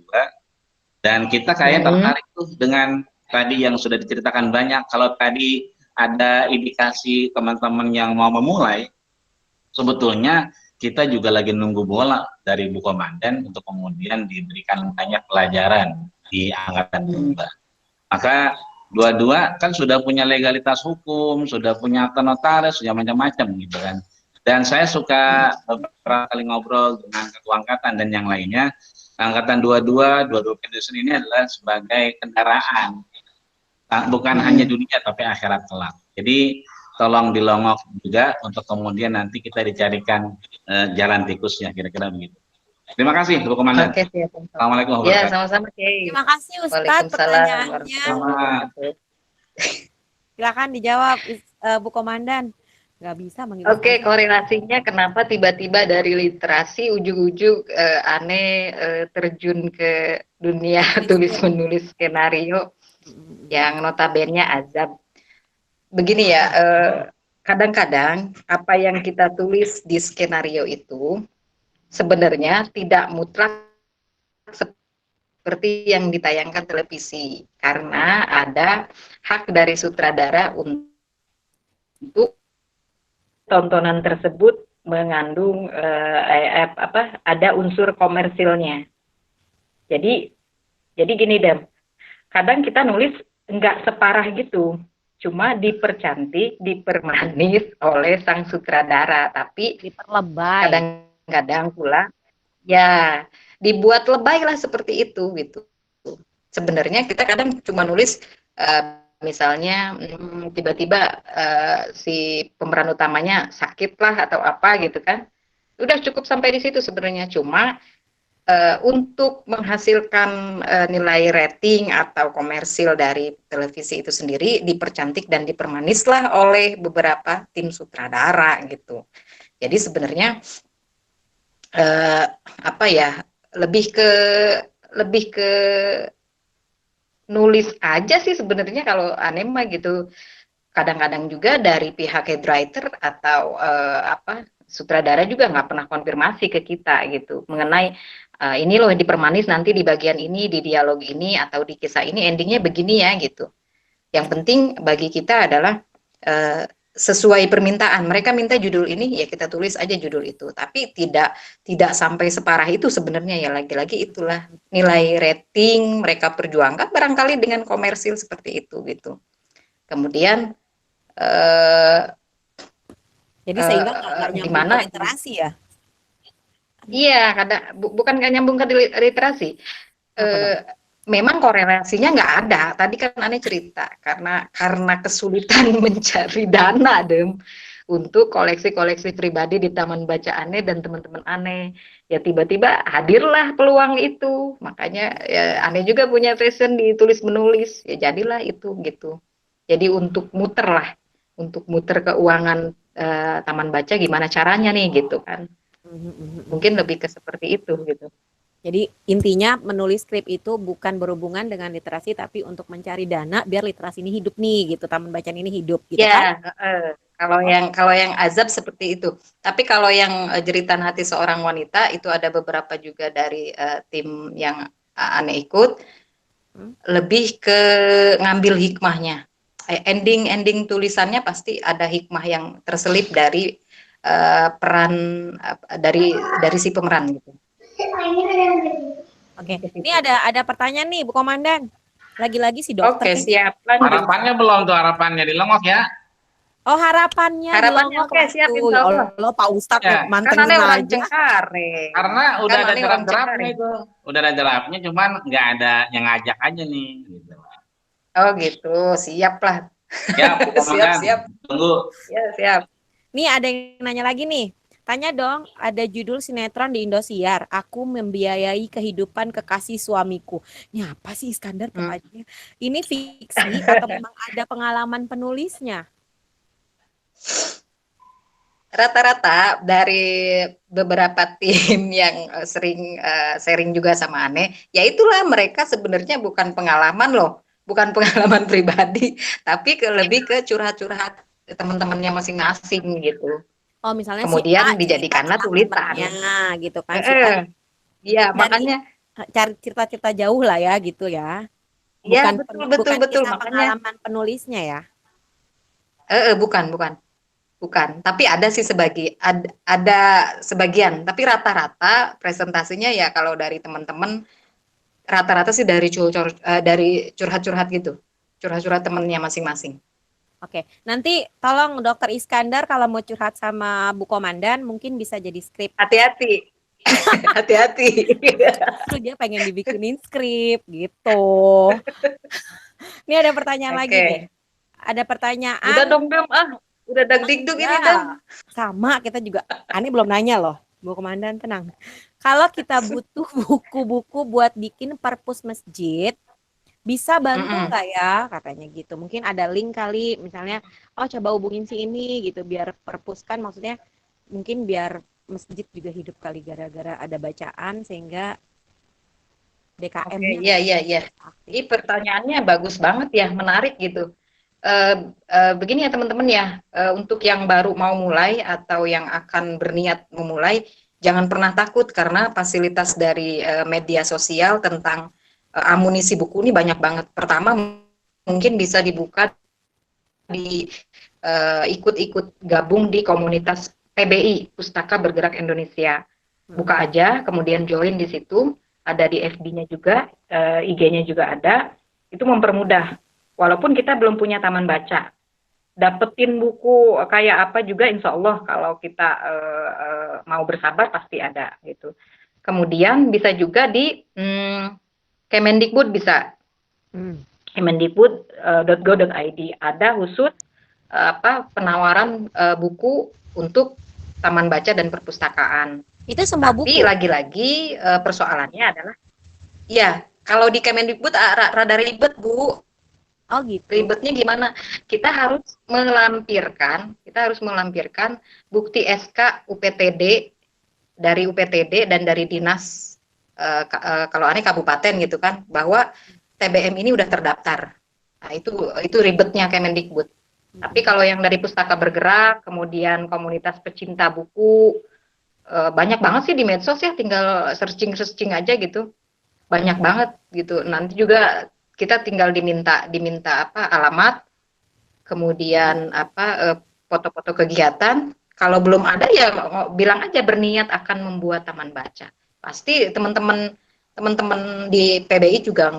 S5: Dan kita kayak tertarik tuh dengan tadi yang sudah diceritakan banyak. Kalau tadi ada indikasi teman-teman yang mau memulai, sebetulnya kita juga lagi nunggu bola dari Bu Komandan untuk kemudian diberikan banyak pelajaran di Angkatan 22. Maka dua-dua kan sudah punya legalitas hukum, sudah punya akta notaris, sudah macam-macam gitu kan. Dan saya suka beberapa kali ngobrol dengan ketua angkatan dan yang lainnya. Angkatan 22 Foundation ini adalah sebagai kendaraan, bukan hanya dunia tapi akhirat kelak. Jadi tolong dilongok juga untuk kemudian nanti kita dicarikan jalan tikusnya, kira-kira begitu. Terima kasih Bu Komandan.
S3: Oke,
S5: Assalamualaikum
S3: warahmatullahi wabarakatuh. Ya, sama-sama, Kiai.
S6: Terima kasih Ustadz pertanyaannya. Silakan dijawab Bu Komandan. Nggak bisa manggil.
S3: Oke, korelasinya kenapa tiba-tiba dari literasi ujung-ujung aneh terjun ke dunia tulis-menulis skenario yang notabene azab. Begini ya, kadang-kadang apa yang kita tulis di skenario itu sebenarnya tidak mutlak seperti yang ditayangkan televisi, karena ada hak dari sutradara untuk tontonan tersebut mengandung ada unsur komersilnya. Jadi gini Dam, kadang kita nulis nggak separah gitu, cuma dipercantik, dipermanis oleh sang sutradara, tapi
S1: diperlebay.
S3: Kadang-kadang pula ya dibuat lebay lah seperti itu gitu. sebenarnya kita kadang cuma nulis misalnya tiba-tiba si pemeran utamanya sakit lah atau apa gitu kan, udah cukup sampai di situ sebenarnya. Cuma untuk menghasilkan nilai rating atau komersil dari televisi itu sendiri dipercantik dan dipermanislah oleh beberapa tim sutradara gitu. Jadi sebenarnya apa ya, lebih ke nulis aja sih sebenarnya kalau Anema gitu. Kadang-kadang juga dari pihak head writer atau sutradara juga nggak pernah konfirmasi ke kita gitu mengenai ini loh dipermanis nanti di bagian ini, di dialog ini atau di kisah ini endingnya begini ya gitu. Yang penting bagi kita adalah sesuai permintaan. Mereka minta judul ini, ya kita tulis aja judul itu. Tapi tidak sampai separah itu sebenarnya, ya lagi-lagi itulah nilai rating mereka perjuangkan barangkali dengan komersil seperti itu gitu. Kemudian
S6: jadi sehingga nggak nyambung ke literasi ya?
S3: Iya, bukan nggak nyambung ke literasi. Memang korelasinya nggak ada. Tadi kan Ane cerita karena kesulitan mencari dana untuk koleksi-koleksi pribadi di Taman Baca Ane dan teman-teman Ane. Ya tiba-tiba hadirlah peluang itu. Makanya ya Ane juga punya passion di tulis menulis. Ya jadilah itu gitu. Jadi untuk muter keuangan Taman Baca gimana caranya nih gitu kan. Mungkin lebih ke seperti itu gitu.
S6: Jadi intinya menulis skrip itu bukan berhubungan dengan literasi tapi untuk mencari dana biar literasi ini hidup nih gitu, Taman Bacaan ini hidup gitu
S3: ya,
S6: kan.
S3: Kalau yang azab seperti itu. Tapi kalau yang jeritan hati seorang wanita itu ada beberapa juga dari tim yang Ane ikut, lebih ke ngambil hikmahnya. Ending tulisannya pasti ada hikmah yang terselip dari peran dari si pemeran gitu.
S6: Oke, ini ada pertanyaan nih Bu Komandan. Lagi-lagi si dokter.
S3: Oke, siap.
S5: Harapannya belum tuh, harapannya di Lengok ya.
S6: Oh, harapannya
S3: oke, siap
S6: ya Allah, Pak Ustadz
S5: ya.
S6: mantengin
S3: orang
S6: aja.
S5: Karena udah ada draft-draftnya itu. Udah ada draftnya, cuman nggak ada yang ngajak aja nih. Gitu.
S3: Oh gitu, siap lah.
S5: Siap. Tunggu.
S3: Ya, siap.
S6: Nih ada yang nanya lagi nih. Tanya dong, ada judul sinetron di Indosiar, Aku Membiayai Kehidupan Kekasih Suamiku. Ini apa sih Iskandar tepatnya? Ini fiksi atau memang ada pengalaman penulisnya?
S3: Rata-rata dari beberapa tim yang sering sharing juga sama Ane, ya itulah mereka sebenarnya bukan pengalaman loh, bukan pengalaman pribadi, tapi lebih ke curhat-curhat teman-temannya masing-masing gitu.
S6: Oh, misalnya
S3: kemudian dijadikanlah tulisan
S6: gitu kan.
S3: Iya, makanya
S6: cari cerita-cerita jauh lah ya gitu ya.
S3: Bukan betul
S6: makanya pengalaman penulisnya ya.
S3: Bukan, tapi ada sih ada sebagian, tapi rata-rata presentasinya ya kalau dari teman-teman rata-rata sih dari curhat-curhat gitu. Curhat-curhat temennya masing-masing.
S6: Oke, nanti tolong Dokter Iskandar kalau mau curhat sama Bu Komandan mungkin bisa jadi skrip.
S3: Hati-hati. Hati-hati.
S6: Dia pengen dibikinin skrip gitu. Ini ada pertanyaan lagi nih. Ada pertanyaan.
S3: Udah dong, udah dagdikduk ini dong.
S6: Sama, kita juga. Ani belum nanya loh, Bu Komandan tenang. Kalau kita butuh buku-buku buat bikin perpus masjid, bisa bantu nggak ya katanya gitu, mungkin ada link kali misalnya coba hubungin si ini gitu biar perpus kan maksudnya mungkin biar masjid juga hidup kali gara-gara ada bacaan sehingga DKM-nya.
S3: Iya. Ini pertanyaannya bagus banget ya, menarik gitu. Begini ya teman-teman ya, untuk yang baru mau mulai atau yang akan berniat memulai, jangan pernah takut karena fasilitas dari media sosial tentang amunisi buku ini banyak banget. Pertama mungkin bisa dibuka di ikut gabung di komunitas PBI, Pustaka Bergerak Indonesia. Buka aja, kemudian join di situ, ada di FB-nya juga, IG-nya juga ada. Itu mempermudah. Walaupun kita belum punya taman baca, dapetin buku kayak apa juga insya Allah kalau kita mau bersabar pasti ada gitu. Kemudian bisa juga di Kemendikbud bisa
S4: Kemendikbud.go.id ada khusus penawaran buku untuk taman baca dan perpustakaan.
S6: Itu semua buku.
S4: Tapi lagi-lagi persoalannya adalah, ya kalau di Kemendikbud rada ribet Bu.
S6: Oh gitu.
S4: Ribetnya gimana? Kita harus melampirkan bukti SK UPTD dari UPTD dan dari dinas kalau aneh kabupaten gitu kan, bahwa TBM ini udah terdaftar. Nah, itu ribetnya Kemendikbud. Tapi kalau yang dari Pustaka Bergerak, kemudian komunitas pecinta buku, banyak banget sih di medsos ya, tinggal searching aja gitu. Banyak banget gitu. Nanti juga kita tinggal diminta alamat, kemudian foto-foto kegiatan. Kalau belum ada ya bilang aja berniat akan membuat taman baca. Pasti teman-teman di PBI juga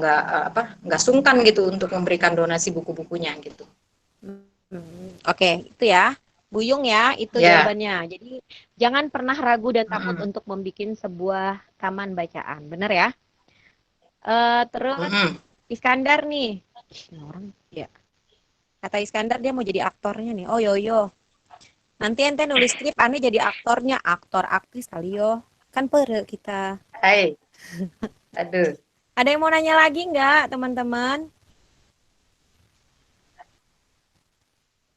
S4: nggak sungkan gitu untuk memberikan donasi buku-bukunya gitu.
S6: Oke, itu ya. Buyung ya, itu jawabannya. Jadi jangan pernah ragu dan takut untuk membuat sebuah taman bacaan. Benar ya? Terus Iskandar nih. Orang ya. Kata Iskandar dia mau jadi aktornya nih. Oh yo. Nanti ente nulis skrip aneh jadi aktornya, aktor aktris kali yo. Kan pere kita.
S4: Hai. Aduh.
S6: Ada yang mau nanya lagi nggak, teman-teman?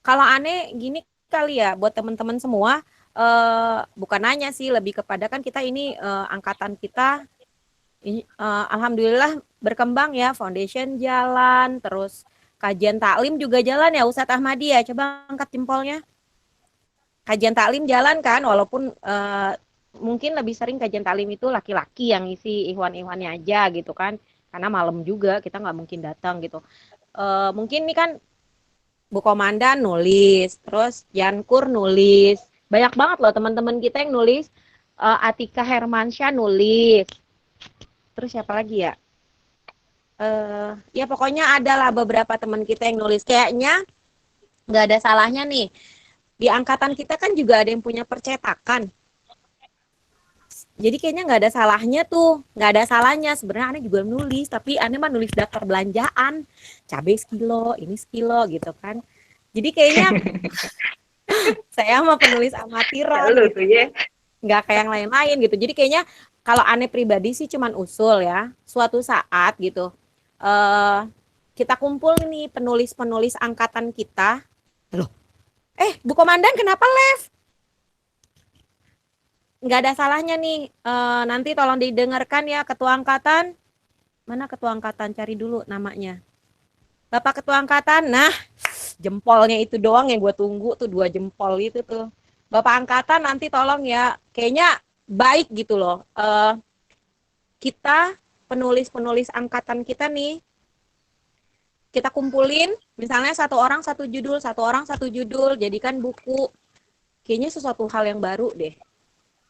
S6: Kalau aneh gini kali ya, buat teman-teman semua, bukan nanya sih, lebih kepada kan kita ini angkatan kita, alhamdulillah berkembang ya, foundation jalan, terus kajian taklim juga jalan ya, Ustadz Ahmadi ya, coba angkat jempolnya. Kajian taklim jalan kan, walaupun mungkin lebih sering kajian taklim itu laki-laki yang isi ikhwan-ikhwannya aja gitu kan, karena malam juga kita nggak mungkin datang gitu. Mungkin ini kan Bu Komandan nulis, terus Yankur nulis, banyak banget loh teman-teman kita yang nulis, Atika Hermansyah nulis, terus siapa lagi ya? Ya pokoknya adalah beberapa teman kita yang nulis. Kayaknya nggak ada salahnya nih. Di angkatan kita kan juga ada yang punya percetakan. Jadi kayaknya nggak ada salahnya tuh, nggak ada salahnya. Sebenarnya aneh juga nulis, tapi aneh mah nulis daftar belanjaan, cabai sekilo, ini sekilo gitu kan. Jadi kayaknya saya mah penulis amatiran, gitu. Nggak kayak yang lain-lain gitu. Jadi kayaknya kalau aneh pribadi sih cuman usul ya, suatu saat gitu, kita kumpul nih penulis-penulis angkatan kita. Loh, Bu Komandan kenapa live? Nggak ada salahnya nih, nanti tolong didengarkan ya ketua angkatan. Mana ketua angkatan? Cari dulu namanya. Bapak ketua angkatan, nah jempolnya itu doang yang gue tunggu tuh, 2 jempol itu tuh. Bapak angkatan nanti tolong ya, kayaknya baik gitu loh. Kita penulis-penulis angkatan kita nih, kita kumpulin, misalnya satu orang satu judul, jadikan buku. Kayaknya sesuatu hal yang baru deh.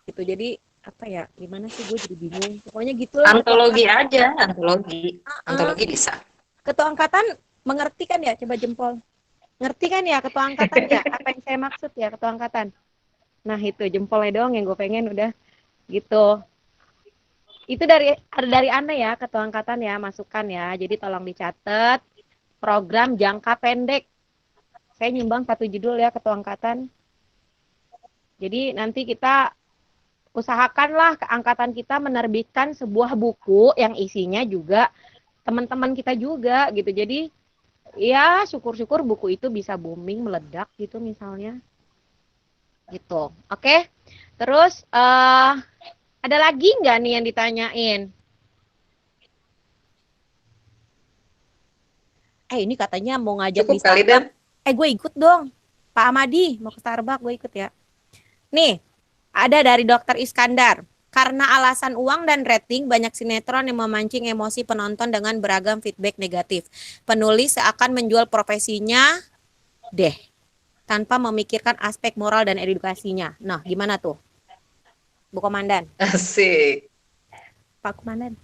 S6: Gitu. Jadi apa ya, gimana sih, gue jadi bingung. Pokoknya gitu lah.
S4: Antologi aja, antologi bisa.
S6: Ketua angkatan mengerti kan ya, coba jempol. Ngerti kan ya ketua angkatan ya, apa yang saya maksud ya ketua angkatan. Nah itu jempolnya doang yang gue pengen udah gitu. Itu dari Anda ya ketua angkatan ya, masukan ya. Jadi tolong dicatat program jangka pendek. Saya nyumbang 1 judul ya ketua angkatan. Jadi nanti kita usahakanlah ke angkatan kita menerbitkan sebuah buku yang isinya juga teman-teman kita juga gitu. Jadi ya syukur-syukur buku itu bisa booming, meledak gitu misalnya. Gitu. Oke. Terus ada lagi nggak nih yang ditanyain? Ini katanya mau ngajak
S4: cukup
S6: di Starbucks.
S4: Kali, Dan.
S6: Gue ikut dong. Pak Amadi mau ke Starbucks, gue ikut ya. Nih, ada dari Dokter Iskandar. Karena alasan uang dan rating, banyak sinetron yang memancing emosi penonton dengan beragam feedback negatif. Penulis seakan menjual profesinya deh, tanpa memikirkan aspek moral dan edukasinya. Nah, gimana tuh, Bu Komandan?
S4: Asik.
S6: Pak Komandan.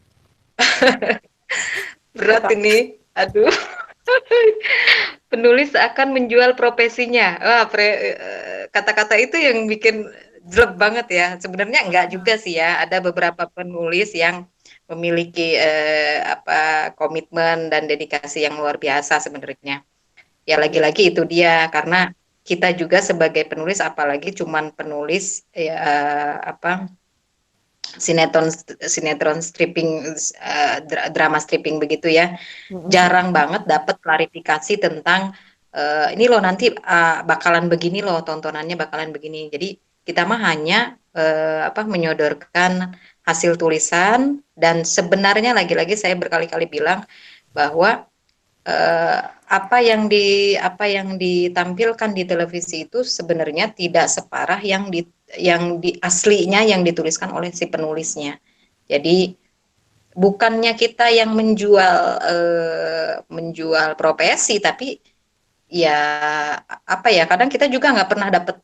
S4: Berat ini. Aduh. Penulis akan menjual profesinya. Wah, kata-kata itu yang bikin
S3: jelek banget ya. Sebenarnya enggak juga sih ya. Ada beberapa penulis yang memiliki komitmen dan dedikasi yang luar biasa sebenarnya. Ya lagi-lagi itu dia, karena kita juga sebagai penulis, apalagi cuman penulis ya sinetron sinetron stripping, drama stripping begitu ya, jarang banget dapat klarifikasi tentang ini loh nanti bakalan begini loh, tontonannya bakalan begini. Jadi kita mah hanya menyodorkan hasil tulisan, dan sebenarnya lagi-lagi saya berkali-kali bilang bahwa apa yang ditampilkan di televisi itu sebenarnya tidak separah yang di aslinya yang dituliskan oleh si penulisnya. Jadi bukannya kita yang menjual profesi, tapi ya kadang kita juga nggak pernah dapat,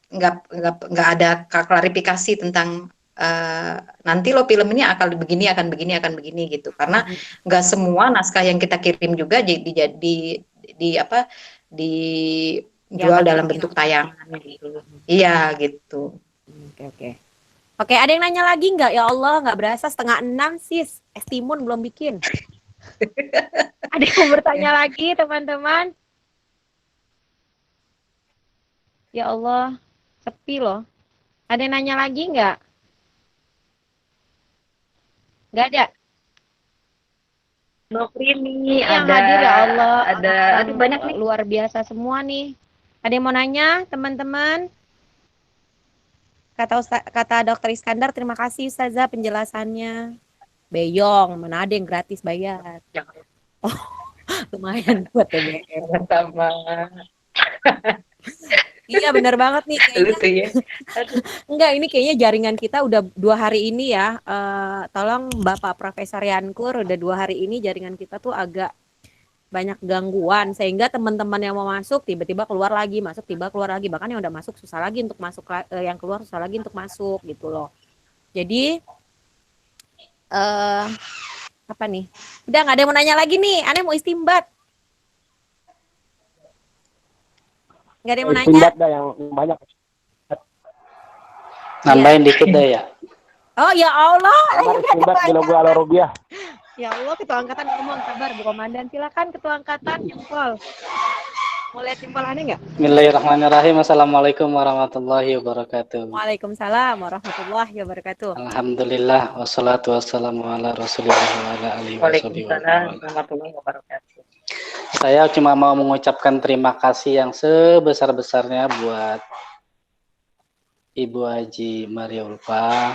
S3: nggak ada klarifikasi tentang nanti lo film ini akan begini gitu, karena nggak semua naskah yang kita kirim juga dijual dalam bentuk tayangan gitu. Iya gitu.
S6: Oke, ada yang nanya lagi nggak? Ya Allah, nggak berasa 5:30 sis. Timun belum bikin.
S1: Ada yang mau bertanya lagi teman-teman? Ya Allah, sepi loh. Ada yang nanya lagi nggak? Nggak ada.
S4: Noprini
S1: Yang
S4: ada,
S1: hadir ya Allah.
S3: Ada banyak nih.
S1: Luar biasa semua nih. Ada yang mau nanya, teman-teman? Kata Dokter Iskandar, terima kasih Ustazah penjelasannya. Beyong, mana ada yang gratis bayar. Oh, lumayan buat TBM.
S4: Sama.
S6: Iya benar banget nih kayaknya.
S4: Lucu ya.
S6: Enggak, ini kayaknya jaringan kita udah 2 hari ini ya. Tolong Bapak Profesor Yankur, udah 2 hari ini jaringan kita tuh agak banyak gangguan, sehingga teman-teman yang mau masuk tiba-tiba keluar lagi, masuk tiba keluar lagi, bahkan yang udah masuk susah lagi untuk masuk, yang keluar susah lagi untuk masuk gitu loh. Jadi apa nih? Udah nggak ada yang mau nanya lagi nih. Aneh mau istimbat. Nggak ada yang mau nanya.
S7: Istimbat dah yang banyak. Nambahin dikit dah ya.
S6: Oh ya Allah.
S7: Istimbat bila gua ala rubiah.
S1: Ya Allah, Ketua Angkatan ngomong, sabar Bu Komandan. Silakan Ketua Angkatan jempol. Mau lihat jempol aneh nggak?
S7: Bismillahirrahmanirrahim. Assalamualaikum warahmatullahi wabarakatuh.
S6: Waalaikumsalam warahmatullahi wabarakatuh.
S7: Alhamdulillah wassalatu wassalamu ala Rasulillah wa ala alihi
S4: Waalaikumsalam warahmatullahi wabarakatuh.
S7: Saya cuma mau mengucapkan terima kasih yang sebesar-besarnya buat Ibu Haji Maria Ulfa,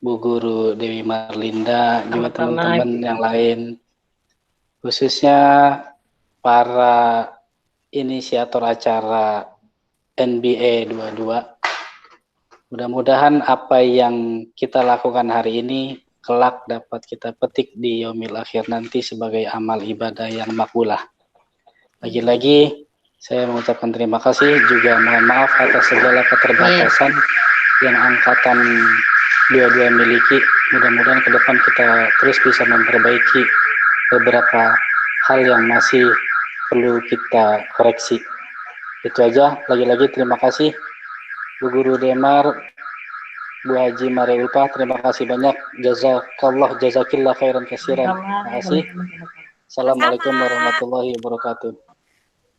S7: Bu Guru Dewi Marlinda, juga teman-teman yang lain, khususnya para inisiator acara NBA 22. Mudah-mudahan apa yang kita lakukan hari ini kelak dapat kita petik di yaumil akhir nanti sebagai amal ibadah yang makbulah. Lagi-lagi saya mengucapkan terima kasih, juga mohon maaf atas segala keterbatasan yang angkatan 22 miliki. Mudah-mudahan ke depan kita terus bisa memperbaiki beberapa hal yang masih perlu kita koreksi. Itu aja. Lagi-lagi terima kasih Bu Guru Demar, Bu Haji Maria Ulfa, terima kasih banyak. Jazakillah khairan katsiran. Terima kasih. Assalamualaikum warahmatullahi wabarakatuh.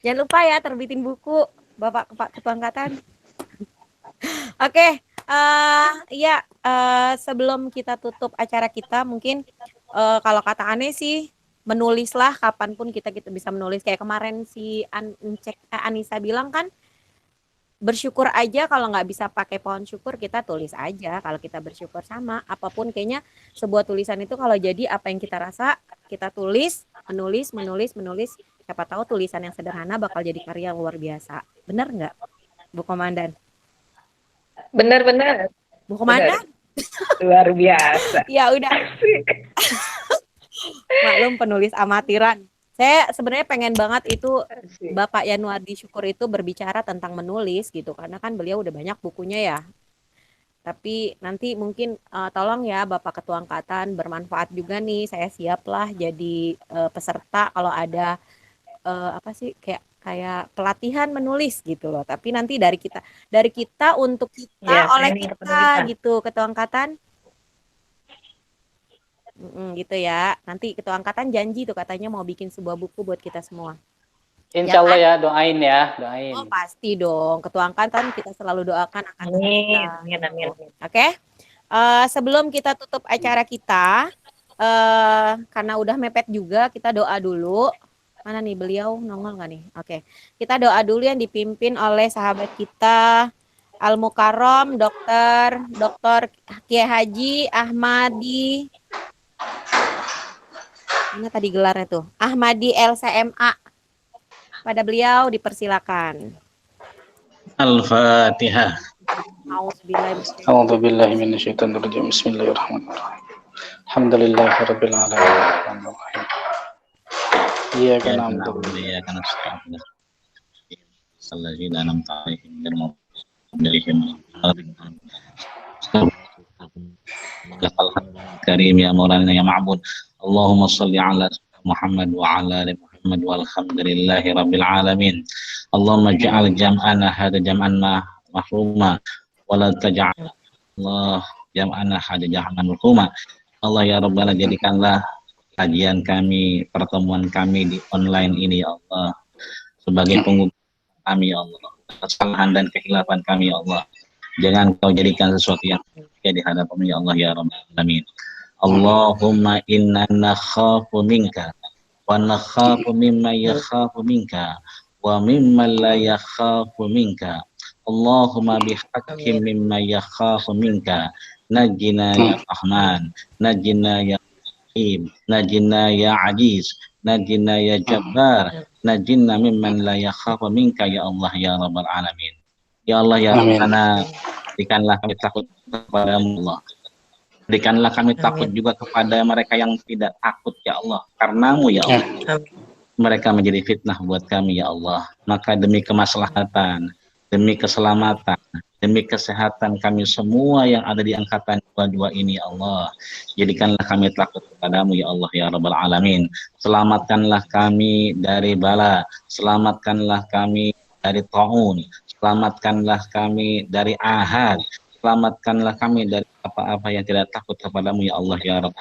S6: Jangan lupa ya terbitin buku Bapak Ketua Angkatan. Oke, sebelum kita tutup acara kita, mungkin kalau kata Aneh sih, menulislah kapanpun kita bisa menulis. Kayak kemarin si Anissa bilang kan, bersyukur aja, kalau nggak bisa pakai pohon syukur, kita tulis aja. Kalau kita bersyukur sama apapun, kayaknya sebuah tulisan itu kalau jadi apa yang kita rasa, kita tulis, menulis. Siapa tahu tulisan yang sederhana bakal jadi karya yang luar biasa. Bener nggak, Bu Komandan?
S4: Benar-benar.
S6: Bu Komandan?
S4: Luar biasa.
S6: Ya udah. Maklum penulis amatiran. Saya sebenarnya pengen banget itu Bapak Yanuardi Syukur itu berbicara tentang menulis gitu, karena kan beliau udah banyak bukunya ya. Tapi nanti mungkin tolong ya Bapak Ketua Angkatan, bermanfaat juga nih. Saya siap lah jadi peserta kalau ada kayak kayak pelatihan menulis gitu loh. Tapi nanti dari kita untuk kita
S4: Ya,
S6: oleh
S4: training
S6: kita
S4: kepenulisan.
S6: gitu, ketua angkatan. Gitu ya. Nanti ketua angkatan janji tuh katanya mau bikin sebuah buku buat kita semua.
S7: Insya Allah
S6: kan?
S7: ya, doain ya, doain.
S6: Oh pasti dong, ketua angkatan kita selalu doakan angkatan kita.
S4: Amin.
S6: Oke. Sebelum kita tutup acara kita, karena udah mepet juga, kita doa dulu. Mana nih beliau nongol nggak nih? Oke, kita doa dulu yang dipimpin oleh sahabat kita Al Mukarrom, Dokter Kiai Haji Ahmadi. Mana tadi gelarnya tuh? Ahmadi LCMA. Pada beliau dipersilakan.
S5: Al-Fatihah.
S7: A'udzubillahi minasyaitonirrajim. Bismillahirrahmanirrahim. Alhamdulillahirabbil alamin. Iyyaka na'budu wa iyyaka nasta'in.
S5: Sallallahu Karim ya Maulana ya Ma'bud. Allahumma salli ala Muhammad wa ala ali Muhammad walhamdulillahi rabbil alamin. Allahumma ja'al jam'ana hada jam'an mahruma wa la taj'al Allah jam'ana hada jam'an marhuma. Allah ya Rabbana, jadikanlah kajian kami, pertemuan kami di online ini ya Allah sebagai pengukur kami ya Allah, kesalahan dan kehilafan kami ya Allah. Jangan kau jadikan sesuatu yang di hadapan ya Allah ya Rabbal alamin. Allahumma inna nakhafu minka wa nakhafu mimma yakhafu minka wa mimma la yakhafu minka. Allahumma bihaqqi mimma yakhafu minka najjina ya Rahman, najjina ya Rahim, najjina ya Aziz, najjina ya Jabbar, najjina mimman la yakhafu minka ya Allah ya Rabbal alamin. Ya Allah ya Rabbana, berikanlah kami takut kepadamu Allah. Berikanlah kami takut juga kepada mereka yang tidak takut ya Allah, karenamu ya Allah. Mereka menjadi fitnah buat kami ya Allah. Maka demi kemaslahatan, demi keselamatan, demi kesehatan kami semua yang ada di angkatan 22 ini ya Allah, jadikanlah kami takut kepadamu ya Allah ya Rabbal alamin. Selamatkanlah kami dari bala, selamatkanlah kami dari taun, selamatkanlah kami dari ahad, selamatkanlah kami dari apa-apa yang tidak takut kepadamu ya Allah ya Rabb.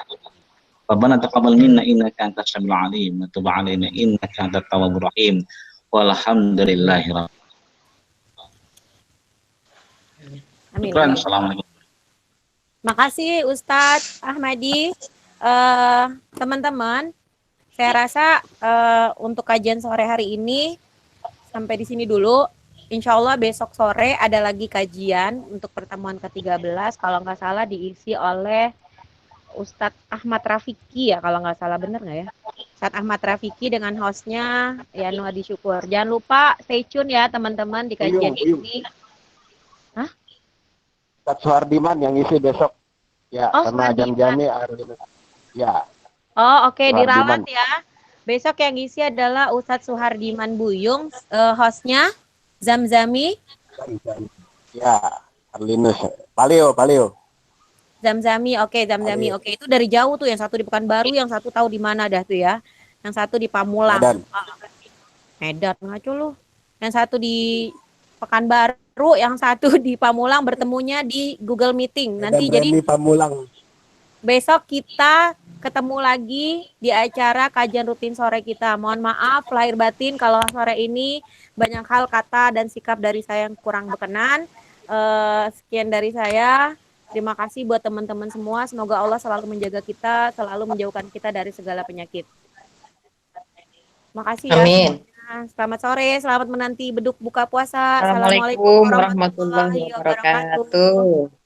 S5: Rabbana taqabbal minna innaka antas samiul alim wa tub alaina innaka antat tawwabur rahim. Walhamdulillahi rabbil alamin. Assalamualaikum.
S6: Makasih Ustadz Ahmadi. Teman-teman, saya rasa untuk kajian sore hari ini sampai di sini dulu. Insya Allah besok sore ada lagi kajian untuk pertemuan ke-13. Kalau nggak salah diisi oleh Ustadz Ahmad Rafiki ya, kalau nggak salah, bener nggak ya? Ustadz Ahmad Rafiki dengan hostnya Yanu Adi Syukur. Jangan lupa stay tune ya teman-teman di kajian ini. Hah?
S8: Ustadz Suhardiman yang isi besok. Ya, sama Ajam Jami. Ya.
S6: Oh oke, dirawat ya. Besok yang isi adalah Ustadz Suhardiman Buyung, hostnya Zamzami.
S8: Ya, Arlinus. Paleo.
S6: Zamzami, oke, Zamzami, oke. Itu dari jauh tuh, yang satu di Pekanbaru, yang satu tahu di mana dah tuh ya. Yang satu di Pamulang. Medan, ngaco lu. Yang satu di Pekanbaru, yang satu di Pamulang, bertemunya di Google Meeting. Nanti jadi
S8: Pamulang.
S6: Besok kita ketemu lagi di acara kajian rutin sore kita. Mohon maaf lahir batin kalau sore ini banyak hal, kata, dan sikap dari saya yang kurang berkenan. Sekian dari saya. Terima kasih buat teman-teman semua. Semoga Allah selalu menjaga kita, selalu menjauhkan kita dari segala penyakit. Makasih ya.
S3: Amin.
S6: Selamat sore, selamat menanti beduk buka puasa.
S4: Assalamualaikum warahmatullahi wabarakatuh.